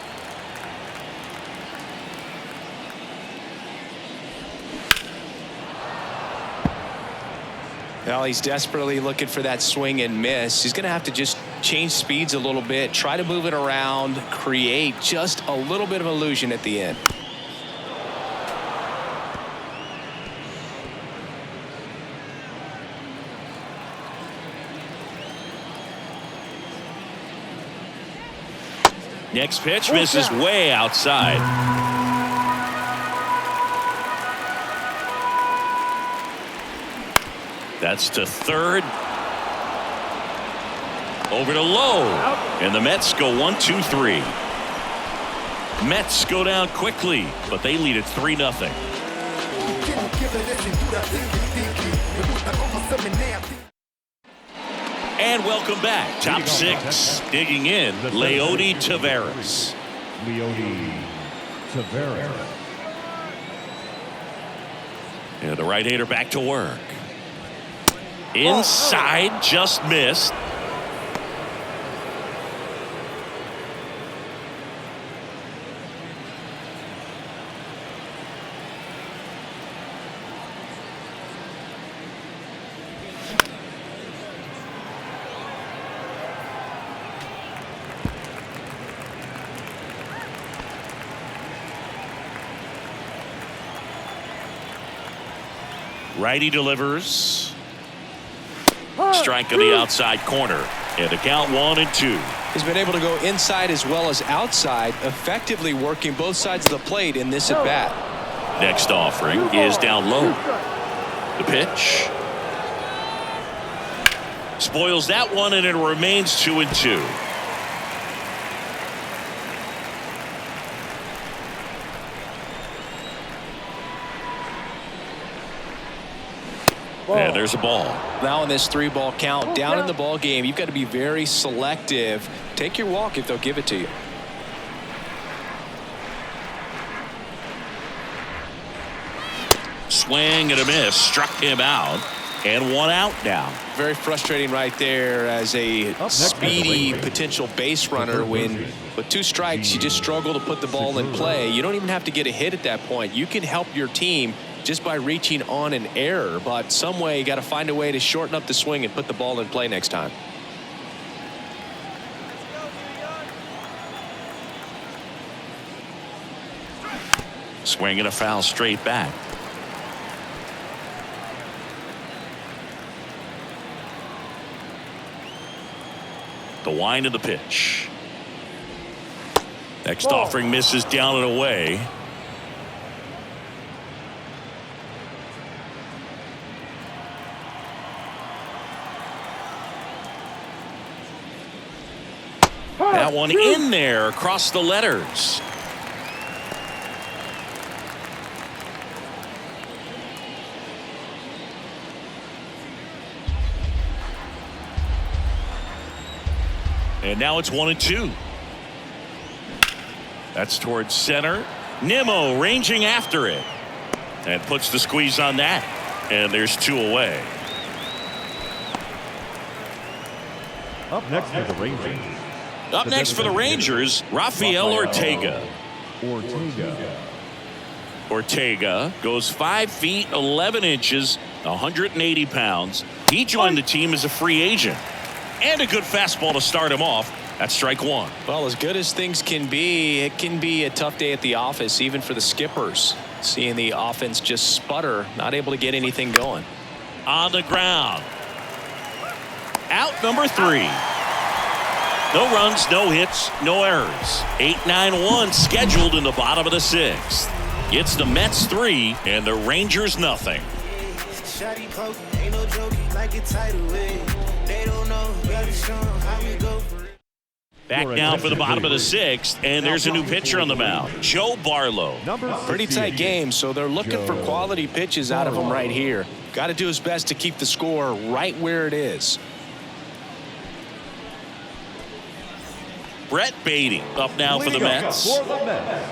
Well, he's desperately looking for that swing and miss. He's going to have to just change speeds a little bit, try to move it around, create just a little bit of illusion at the end. Next pitch misses way outside. That's to third. Over to low. And the Mets go 1-2-3. Mets go down quickly, but they lead it 3-0. And welcome back. Top 6. Digging in, Leody Taveras. Leody Taveras. And the right-hander back to work. Inside, just missed. Righty delivers. Strike on the outside corner. And the count 1-2. He's been able to go inside as well as outside, effectively working both sides of the plate in this at bat. Next offering is down low. The pitch. Spoils that one, and it remains 2-2. And there's a ball. Now in this 3-ball count, down in the ball game, you've got to be very selective. Take your walk if they'll give it to you. Swing and a miss. Struck him out. And 1 out now. Very frustrating right there as a speedy potential base runner when with 2 strikes you just struggle to put the ball in play. You don't even have to get a hit at that point. You can help your team just by reaching on an error, but some way you got to find a way to shorten up the swing and put the ball in play next time. Swing and a foul straight back. The wind of the pitch. Next offering misses down and away. That one in there across the letters. And now it's 1-2. That's towards center. Nimmo ranging after it. And puts the squeeze on that. And there's 2 away. Up next for the Rangers. Up next for the Rangers, Rafael Ortega. Ortega goes 5 feet 11 inches, 180 pounds. He joined the team as a free agent. And a good fastball to start him off. That's strike 1. Well, as good as things can be, it can be a tough day at the office, even for the skippers. Seeing the offense just sputter, not able to get anything going. On the ground. Out number 3. No runs, no hits, no errors. 8-9-1 scheduled in the bottom of the 6th. It's the Mets 3 and the Rangers nothing. Back now for the bottom of the 6th, and there's a new pitcher on the mound, Joe Barlow. Pretty tight game, so they're looking for quality pitches out of him right here. Got to do his best to keep the score right where it is. Brett Beatty up now for the Mets.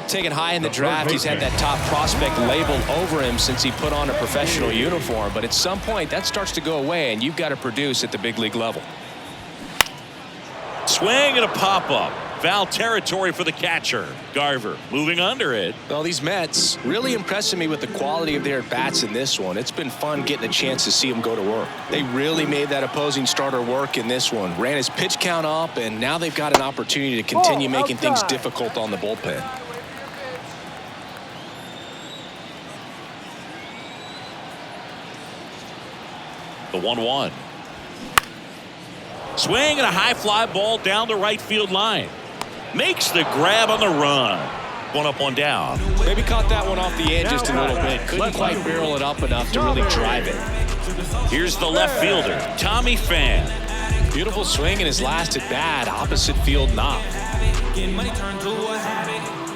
Taken high in the draft, he's had that top prospect labeled over him since he put on a professional uniform. But at some point, that starts to go away, and you've got to produce at the big league level. Swing and a pop-up. Foul territory for the catcher. Garver moving under it. Well, these Mets really impressing me with the quality of their bats in this one. It's been fun getting a chance to see them go to work. They really made that opposing starter work in this one. Ran his pitch count up, and now they've got an opportunity to continue making things difficult on the bullpen. The 1-1. Swing and a high fly ball down the right field line. Makes the grab on the run. 1 up, 1 down. Maybe caught that one off the edge just a little bit. Couldn't quite barrel it up enough to really drive it. Here's the left fielder, Tommy Pham. Beautiful swing in his last at bat, opposite field knock.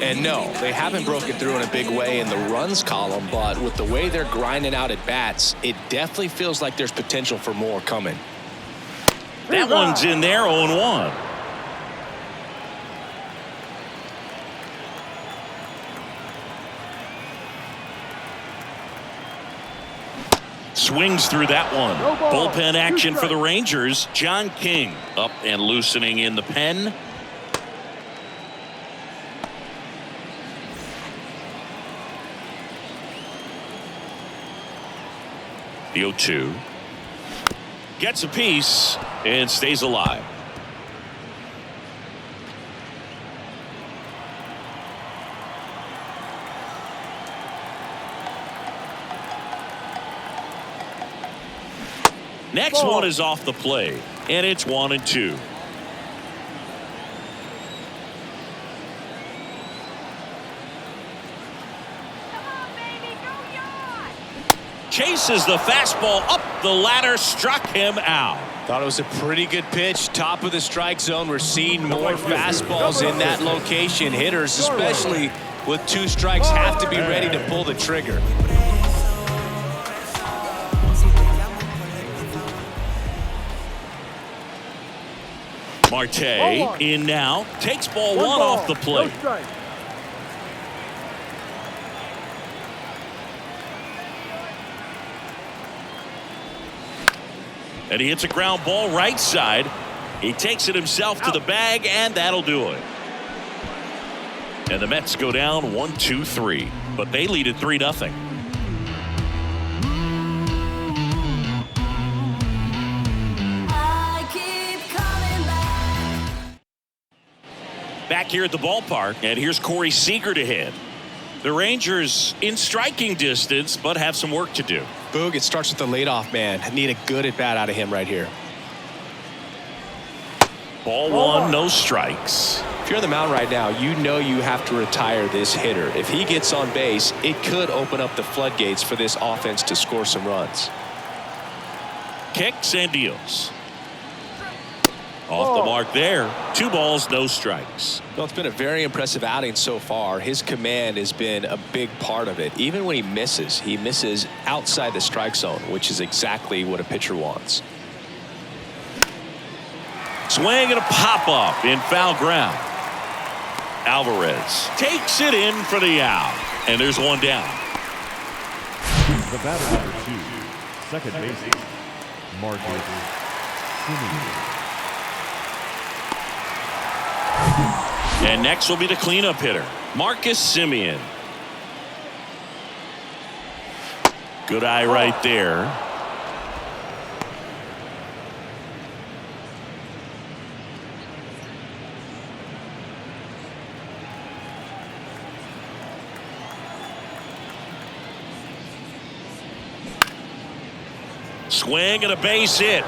And no, they haven't broken through in a big way in the runs column, but with the way they're grinding out at bats, it definitely feels like there's potential for more coming. That one's in there, 0-1. Swings through that one. Bullpen action for the Rangers. John King up and loosening in the pen. The 0-2. Gets a piece and stays alive. Next one is off the plate, and it's 1-2. Chases the fastball up the ladder, struck him out. Thought it was a pretty good pitch. Top of the strike zone. We're seeing more fastballs in that location. Hitters, especially with 2 strikes, have to be ready to pull the trigger. Marte in now. Takes ball 1 off the plate. And he hits a ground ball right side. He takes it himself to the bag, and that'll do it. And the Mets go down 1-2-3, but they lead at 3-0. Back here at the ballpark, and here's Corey Seager to hit. The Rangers in striking distance, but have some work to do. Boog, it starts with the leadoff man. I need a good at-bat out of him right here. Ball one, no strikes. If you're on the mound right now, you know you have to retire this hitter. If he gets on base, it could open up the floodgates for this offense to score some runs. Kicks and deals. Off the mark there. 2 balls, no strikes. Well, it's been a very impressive outing so far. His command has been a big part of it. Even when he misses outside the strike zone, which is exactly what a pitcher wants. Swing and a pop-up in foul ground. Alvarez takes it in for the out. And there's one down. The batter number 2, second baseman, Marcus Semien. And next will be the cleanup hitter, Marcus Semien. Good eye right there. Swing and a base hit.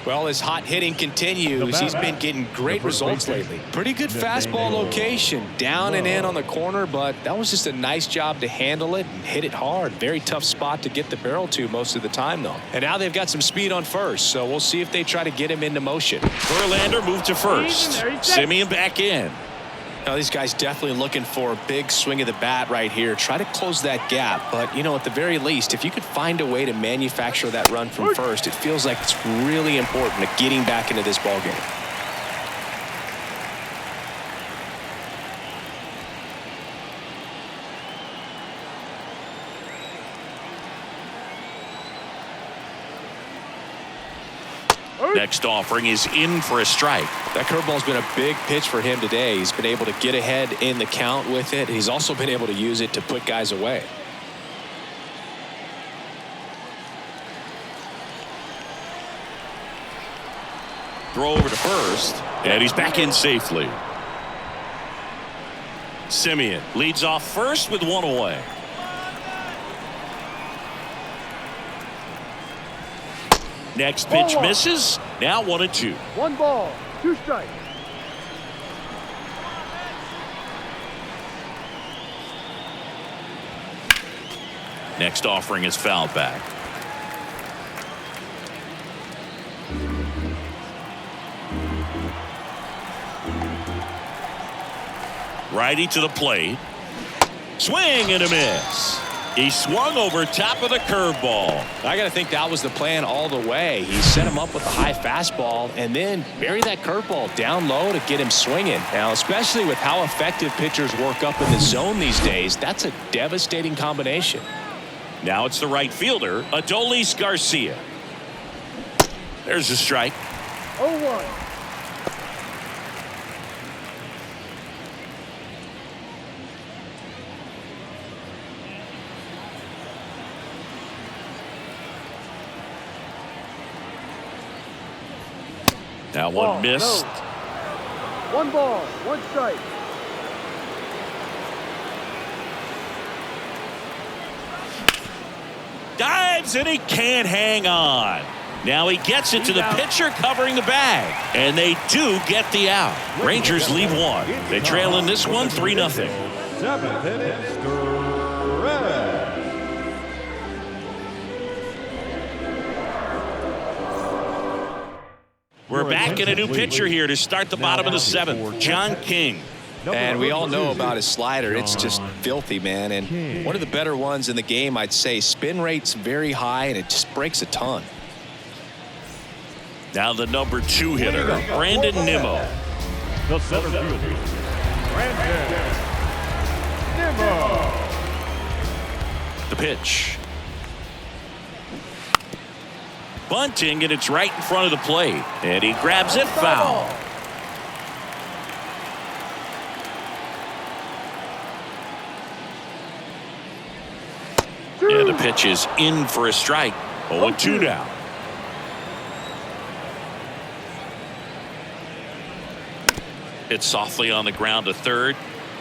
Well, his hot hitting continues. He's been getting great results lately. Pretty good fastball location. Down and in on the corner, but that was just a nice job to handle it and hit it hard. Very tough spot to get the barrel to most of the time, though. And now they've got some speed on first, so we'll see if they try to get him into motion. Verlander moved to first. Semien back in. Now, these guys definitely looking for a big swing of the bat right here. Try to close that gap. But, you know, at the very least, if you could find a way to manufacture that run from first, it feels like it's really important to getting back into this ballgame. Next offering is in for a strike. That curveball's been a big pitch for him today. He's been able to get ahead in the count with it. He's also been able to use it to put guys away. Throw over to first, and he's back in safely. Semien leads off first with 1 away. Next pitch misses. Now 1-2. 1 ball, 2 strikes. Next offering is fouled back. Righty to the plate. Swing and a miss. He swung over top of the curveball. I got to think that was the plan all the way. He set him up with a high fastball and then bury that curveball down low to get him swinging. Now, especially with how effective pitchers work up in the zone these days, that's a devastating combination. Now it's the right fielder, Adolis Garcia. There's a strike. 0-1. Now one missed. No. 1 ball, 1 strike. Dives and he can't hang on. Now he gets it to the pitcher covering the bag. And they do get the out. Rangers lead 1. They trail in this one 3-0. 7th inning stretch. We're back in a new pitcher here to start the bottom of the 7th. John King. And we all know about his slider. It's just filthy, man. And one of the better ones in the game, I'd say. Spin rate's very high, and it just breaks a ton. Now the number 2 hitter, Brandon Nimmo. The center fielder, Brandon Nimmo. The pitch. Bunting, and it's right in front of the plate. And he grabs it foul. And the pitch is in for a strike. 0-2 now. Hit softly on the ground to third.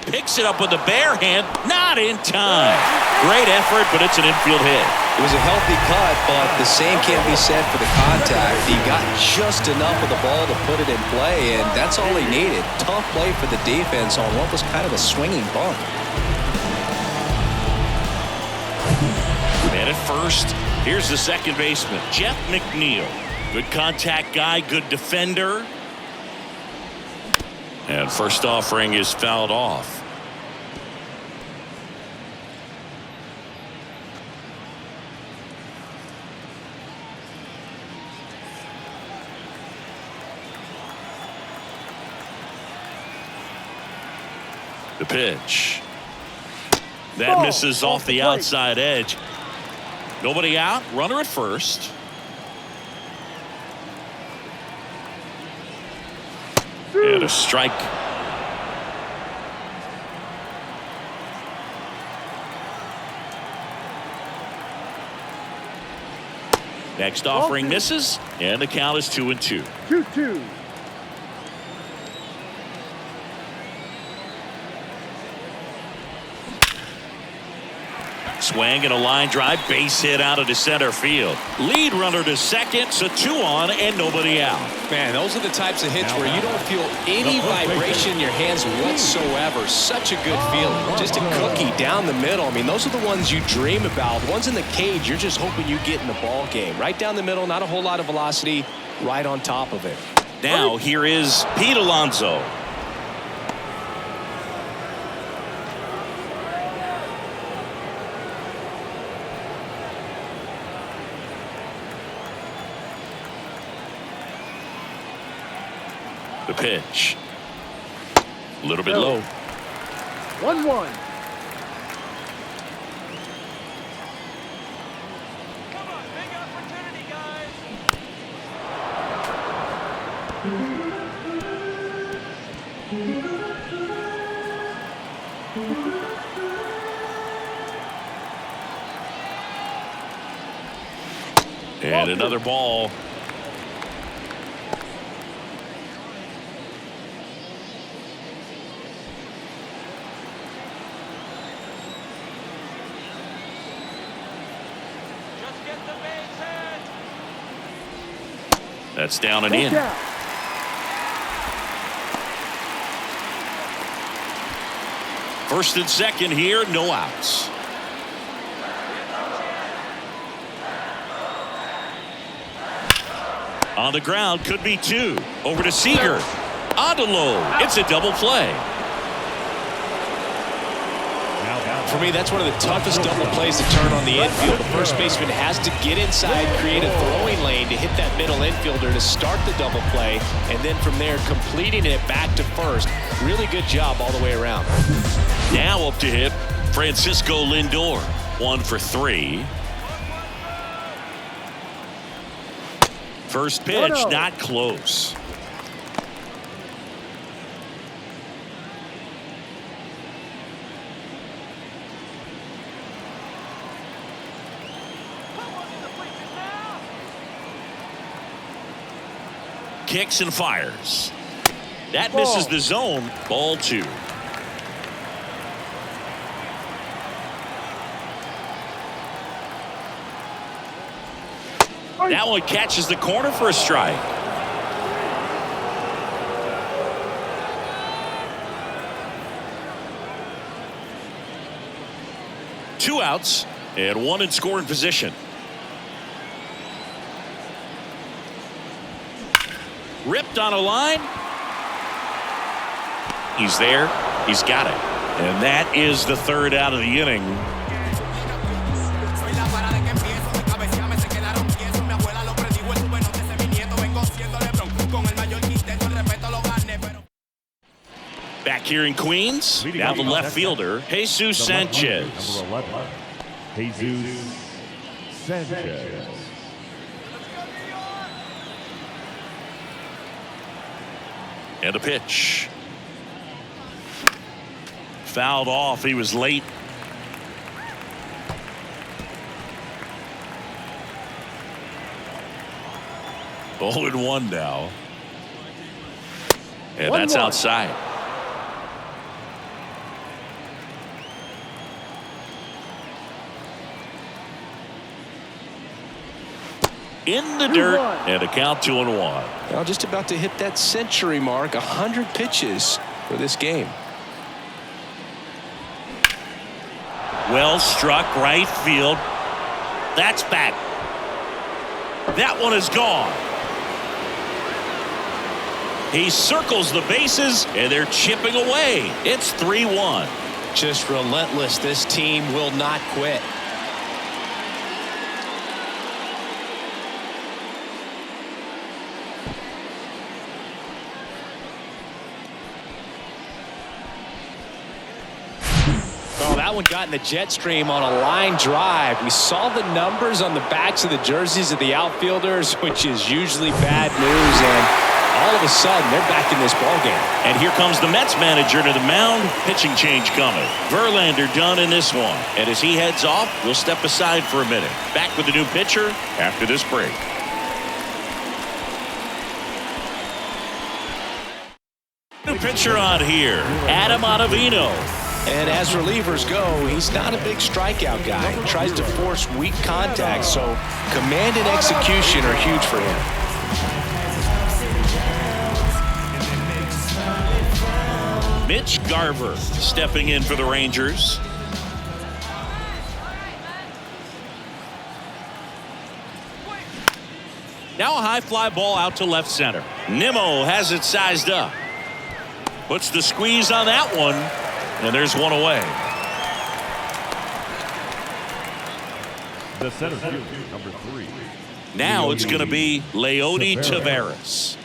Picks it up with the bare hand. Not in time. Great effort, but it's an infield hit. It was a healthy cut, but the same can't be said for the contact. He got just enough of the ball to put it in play, and that's all he needed. Tough play for the defense on what was kind of a swinging bunt. And at first, here's the second baseman, Jeff McNeil. Good contact guy, good defender. And first offering is fouled off. The pitch. That misses off the outside edge. Nobody out, runner at first. And a strike. Next offering misses, and the count is 2-2. 2-2. Swing and a line drive, base hit out of the center field. Lead runner to second, so 2 on and nobody out. Man, those are the types of hits where you don't feel any vibration in your hands whatsoever. Such a good feeling. Just a cookie down the middle. I mean, those are the ones you dream about. The ones in the cage, you're just hoping you get in the ball game. Right down the middle, not a whole lot of velocity, right on top of it. Now here is Pete Alonso. The pitch. A little bit low. 1-1. And another ball. That's down and in. First and second here, no outs. On the ground, could be 2. Over to Seager. Odelo. It's a double play. For me, that's one of the toughest double plays to turn on the infield. The first baseman has to get inside, create a throwing lane to hit that middle infielder to start the double play, and then from there completing it back to first. Really good job all the way around. Now up to hit Francisco Lindor. 1 for 3. First pitch, not close. Kicks and fires. That misses the zone. Ball 2. That one catches the corner for a strike. Two outs and 1 in scoring position. Ripped on a line. He's there. He's got it. And that is the 3rd out of the inning. Back here in Queens, now the left fielder, Jesus Sanchez. Number 11, Jesus Sanchez. And a pitch. Fouled off. He was late. Oh, 0-1 now. And that's outside. in the dirt, and a count 2-1. Well, just about to hit that century mark. 100 pitches for this game. Well struck, right field. That's back. That one is gone. He circles the bases, and they're chipping away. It's 3-1. Just relentless. This team will not quit. Oh, that one got in the jet stream on a line drive. We saw the numbers on the backs of the jerseys of the outfielders, which is usually bad news, and all of a sudden they're back in this ballgame. And here comes the Mets manager to the mound. Pitching change coming. Verlander done in this one. And as he heads off, we'll step aside for a minute. Back with the new pitcher after this break. New pitcher on here, Adam Ottavino. And as relievers go, he's not a big strikeout guy. He tries to force weak contact, so command and execution are huge for him. Mitch Garver stepping in for the Rangers. Now a high fly ball out to left center. Nimmo has it sized up. Puts the squeeze on that one. And there's one away. The center fielder, number 3. Now it's going to be Leody Taveras.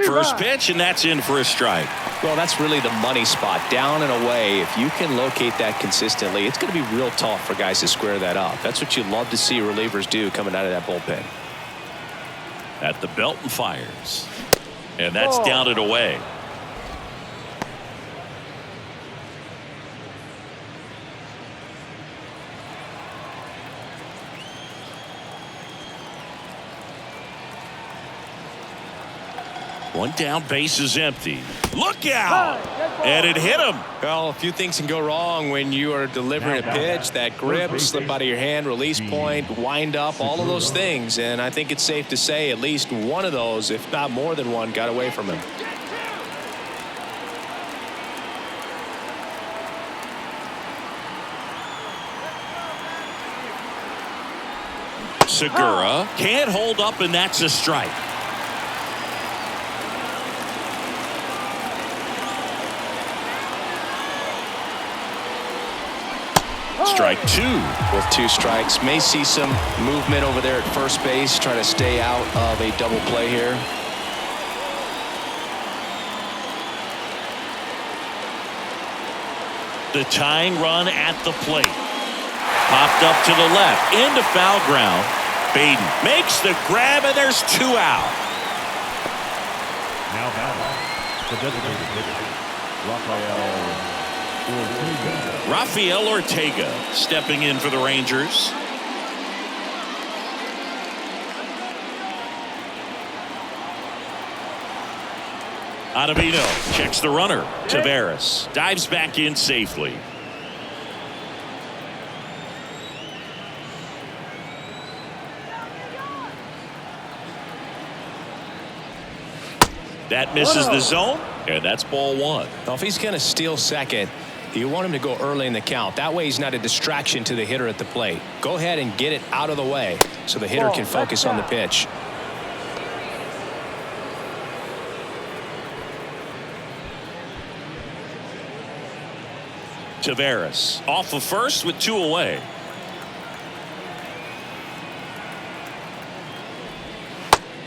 First pitch, and that's in for a strike. Well, that's really the money spot, down and away. If you can locate that consistently, it's going to be real tough for guys to square that up. That's what you love to see relievers do coming out of that bullpen. At the belt and fires. And that's down and away. One down, base is empty. Look out! And it hit him. Well, a few things can go wrong when you are delivering a pitch. That grip, slip out of your hand, release point, wind up, all of those things. And I think it's safe to say at least one of those, if not more than one, got away from him. Segura can't hold up, and that's a strike. Strike 2. With 2 strikes, may see some movement over there at first base, trying to stay out of a double play here. The tying run at the plate. Popped up to the left, into foul ground. Baden makes the grab, and there's 2 out. Now batting, the designated hitter, Rafael Ortega stepping in for the Rangers. Ottavino checks the runner. Taveras dives back in safely. That misses the zone, and that's ball 1. Well, if he's going to steal second, you want him to go early in the count. That way he's not a distraction to the hitter at the plate. Go ahead and get it out of the way so the hitter can focus on the pitch. Taveras off of first with 2 away.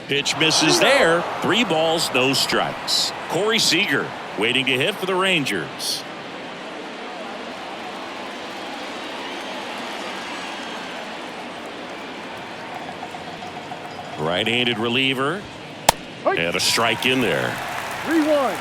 Pitch misses there. 3 balls, no strikes. Corey Seager waiting to hit for the Rangers. Right-handed reliever. And a strike in there. 3-1.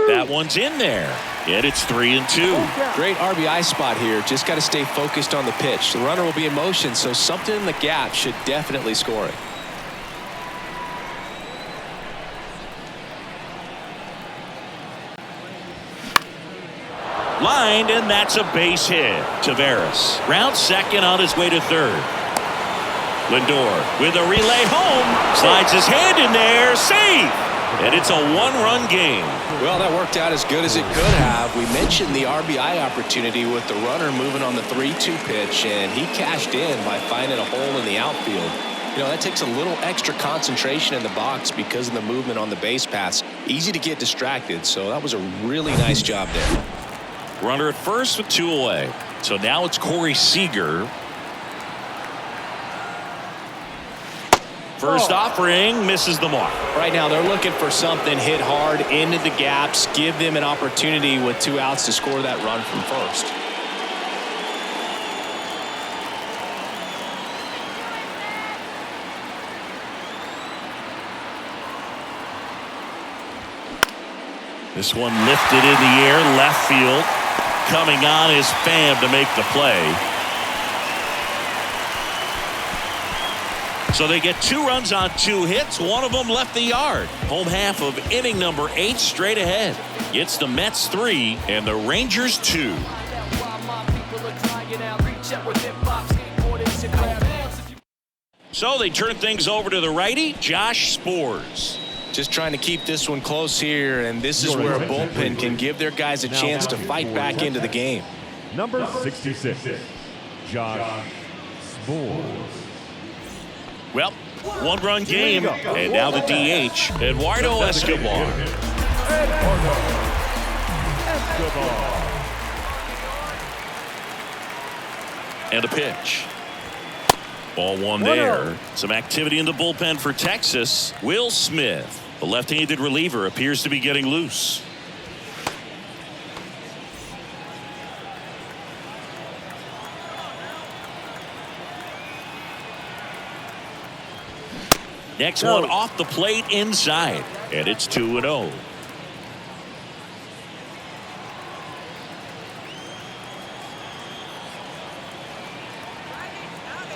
That one's in there. And it's 3-2. Great RBI spot here. Just got to stay focused on the pitch. The runner will be in motion, so something in the gap should definitely score it. Lined, and that's a base hit. Tavares rounds second on his way to third. Lindor with a relay home. Slides his hand in there. Save. And it's a one-run game. Well, that worked out as good as it could have. We mentioned the RBI opportunity with the runner moving on the 3-2 pitch, and he cashed in by finding a hole in the outfield. You know, that takes a little extra concentration in the box because of the movement on the base paths. Easy to get distracted, so that was a really nice job there. Runner at first with 2 away. So now it's Corey Seager. First offering misses the mark. Right now they're looking for something hit hard into the gaps, give them an opportunity with 2 outs to score that run from first. This one lifted in the air, left field. Coming on is Pham to make the play. So they get 2 runs on 2 hits. One of them left the yard. Home half of inning number 8 straight ahead. It's the Mets 3 and the Rangers 2. So they turn things over to the righty, Josh Sborz. Just trying to keep this one close here, and this is where a bullpen can give their guys a chance to fight back into the game. Number 66, Josh Sborz. Well, 1-run game, and now the DH, Eduardo Escobar. And a pitch. Ball 1 there. Some activity in the bullpen for Texas. Will Smith, the left-handed reliever, appears to be getting loose. Next one off the plate inside, and it's 2-0.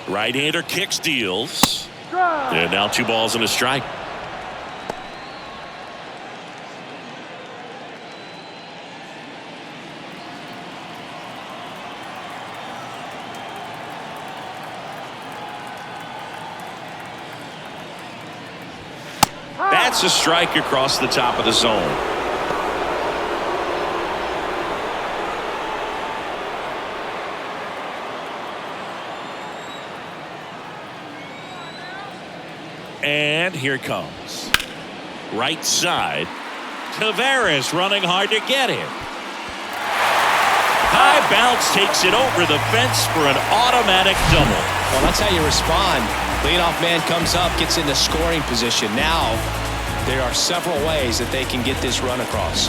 Right-hander kicks, deals. And now 2 balls and a strike. That's a strike across the top of the zone. And here it comes. Right side. Tavares running hard to get it. High bounce takes it over the fence for an automatic double. Well, that's how you respond. Leadoff man comes up, gets into scoring position. Now, there are several ways that they can get this run across.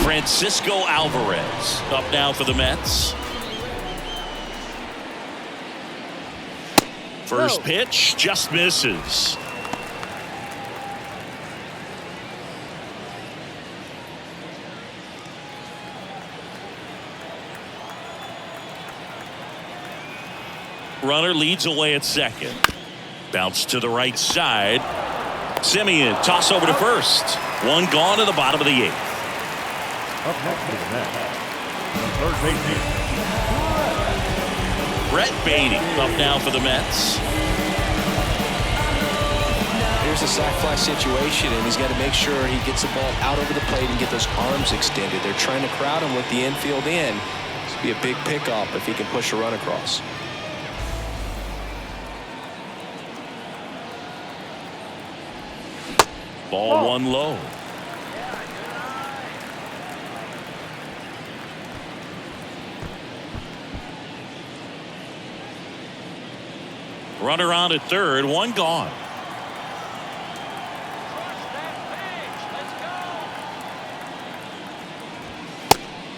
Francisco Alvarez up now for the Mets. First pitch just misses. Runner leads away at second. Bounce to the right side. Simeon toss over to first. One gone to the bottom of the 8th. Up next is the Mets, the third baseman, Brett Baty up now for the Mets. Here's a sac fly situation, and he's got to make sure he gets the ball out over the plate and get those arms extended. They're trying to crowd him with the infield in. This would be a big pickup if he can push a run across. Ball 1 low. Runner on at third, one gone.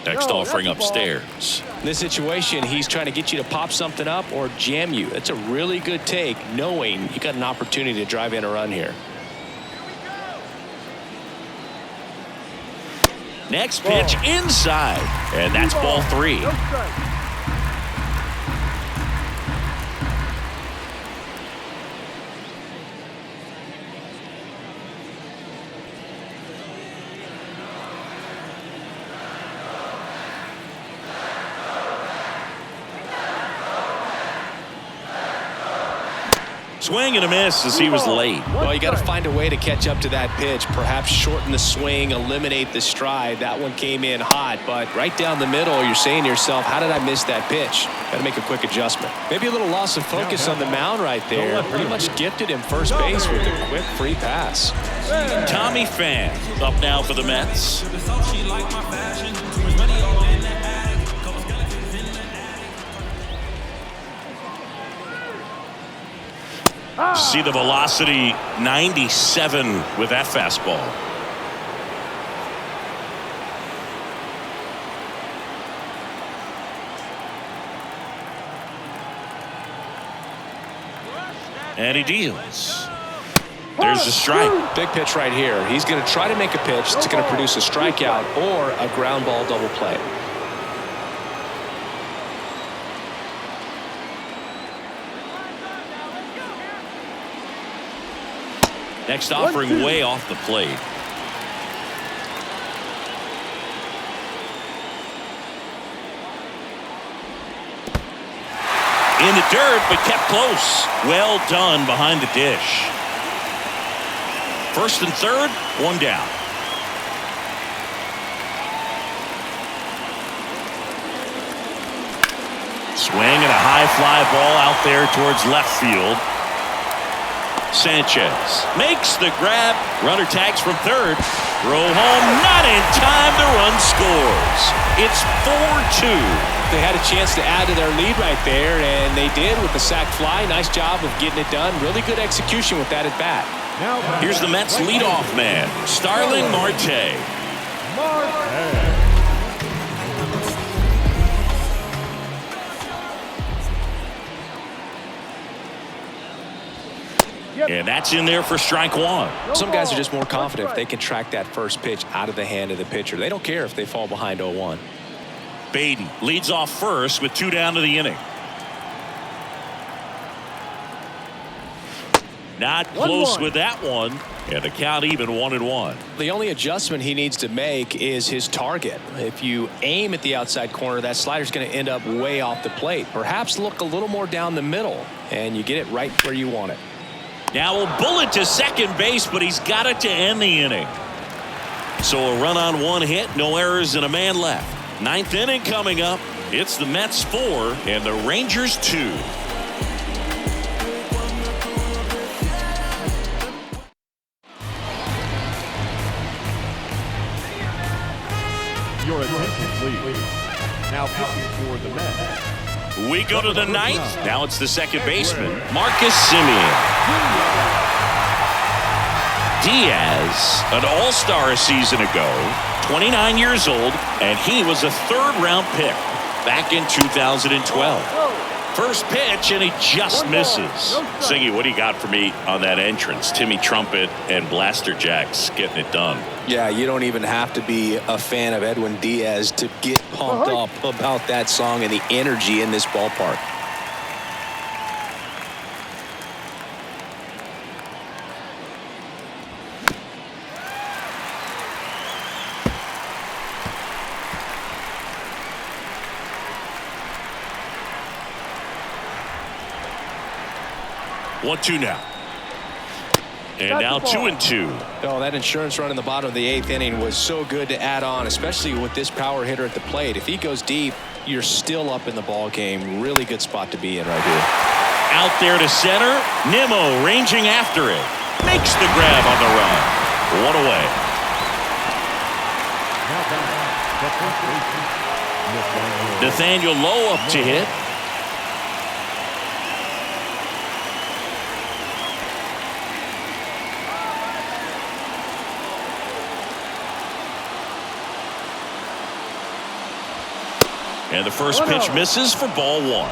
Next offering upstairs. In this situation, he's trying to get you to pop something up or jam you. That's a really good take, knowing you got an opportunity to drive in a run here. Next pitch inside, and that's ball 3. No strike. Swing and a miss as he was late. Well, you got to find a way to catch up to that pitch. Perhaps shorten the swing, eliminate the stride. That one came in hot, but right down the middle, you're saying to yourself, how did I miss that pitch? Got to make a quick adjustment. Maybe a little loss of focus on the mound right there. Pretty much gifted him first base with a quick free pass. Tommy Pham up now for the Mets. See the velocity, 97 with that fastball. And he deals. There's a strike. Big pitch right here. He's going to try to make a pitch that's going to produce a strikeout or a ground ball double play. Next offering way off the plate. In the dirt, but kept close. Well done behind the dish. First and third, one down. Swing and a high fly ball out there towards left field. Sanchez makes the grab. Runner tags from third. Throw home, not in time. The run scores. It's 4-2. They had a chance to add to their lead right there, and they did with the sac fly. Nice job of getting it done. Really good execution with that at bat. Here's the Mets leadoff man, Starling Marte. And that's in there for strike one. Some guys are just more confident if they can track that first pitch out of the hand of the pitcher. They don't care if they fall behind 0-1. Baden leads off first with 2 down to the inning. Not close with that one. And the count even 1-1. The only adjustment he needs to make is his target. If you aim at the outside corner, that slider's going to end up way off the plate. Perhaps look a little more down the middle, and you get it right where you want it. Now a bullet to second base, but he's got it to end the inning. So a run on 1 hit, no errors, and a man left. 9th inning coming up. It's the Mets 4 and the Rangers 2. Your attention, please. Now pitching for the Mets. We go to the 9th. Now it's the second baseman, Marcus Semien. Diaz, an all-star a season ago, 29 years old, and he was a 3rd-round pick back in 2012. First pitch, and he just misses. Singy, what do you got for me on that entrance? Timmy Trumpet and Blaster Jacks getting it done. Yeah, you don't even have to be a fan of Edwin Diaz to get pumped up about that song and the energy in this ballpark. One, 2 now. And now 2-2. Oh, that insurance run in the bottom of the 8th inning was so good to add on, especially with this power hitter at the plate. If he goes deep, you're still up in the ball game. Really good spot to be in right here. Out there to center. Nimmo ranging after it. Makes the grab on the run. One away. Nathaniel Lowe up to hit. And the first pitch misses for ball 1.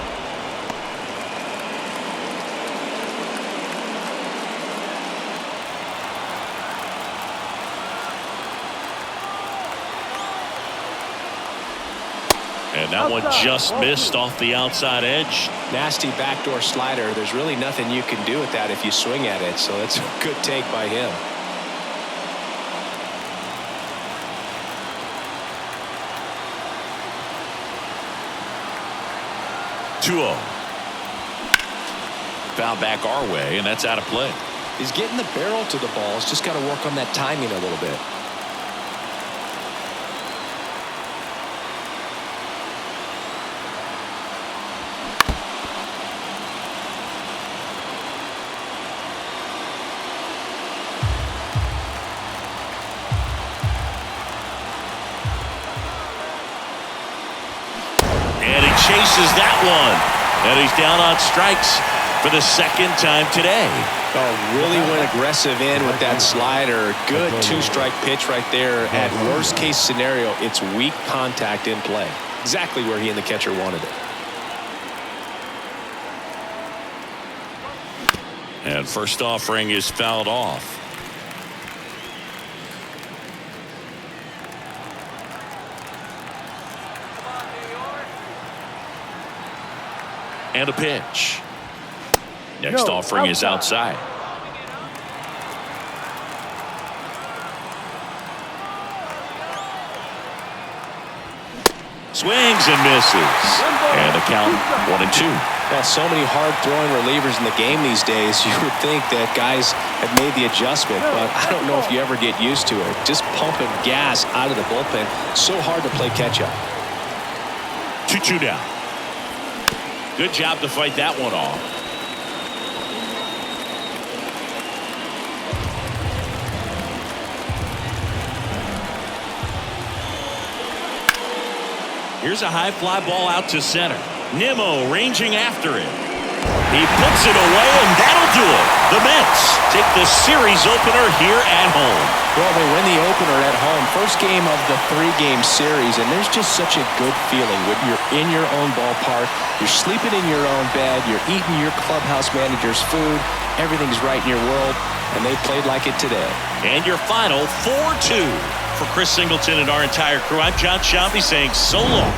And that one just missed off the outside edge. Nasty backdoor slider. There's really nothing you can do with that if you swing at it. So that's a good take by him. Two-0. Foul back our way, and that's out of play. He's getting the barrel to the ball. He's just got to work on that timing a little bit. And he chases that one. And he's down on strikes for the second time today. Oh, really went aggressive in with that slider. Good two-strike pitch right there. At worst case scenario, it's weak contact in play. Exactly where he and the catcher wanted it. And first offering is fouled off. And a pitch. Next offering is outside. Swings and misses. And a count 1-2. Yeah, so many hard-throwing relievers in the game these days. You would think that guys have made the adjustment, but I don't know if you ever get used to it. Just pumping gas out of the bullpen. So hard to play catch-up. 2-2 down. Good job to fight that one off. Here's a high fly ball out to center. Nimmo ranging after it. He puts it away, and that'll do it. The Mets take the series opener here at home. Well, they win the opener at home. First game of the 3-game series, and there's just such a good feeling when you're in your own ballpark, you're sleeping in your own bed, you're eating your clubhouse manager's food, everything's right in your world, and they played like it today. And your final 4-2. For Chris Singleton and our entire crew, I'm John Shambi saying so long.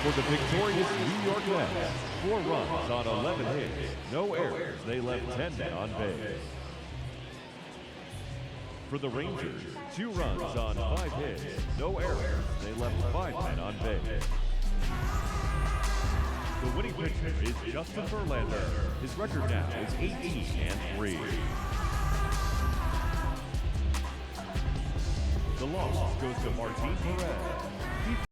For the victorious New York Mets, 4 runs on 11 hits, no errors, they left 10 men on base. For the Rangers, 2 runs on 5 hits, no errors, they left 5 men on base. The winning pitcher is Justin Verlander. His record now is 18-3. The loss goes to Martin Perez.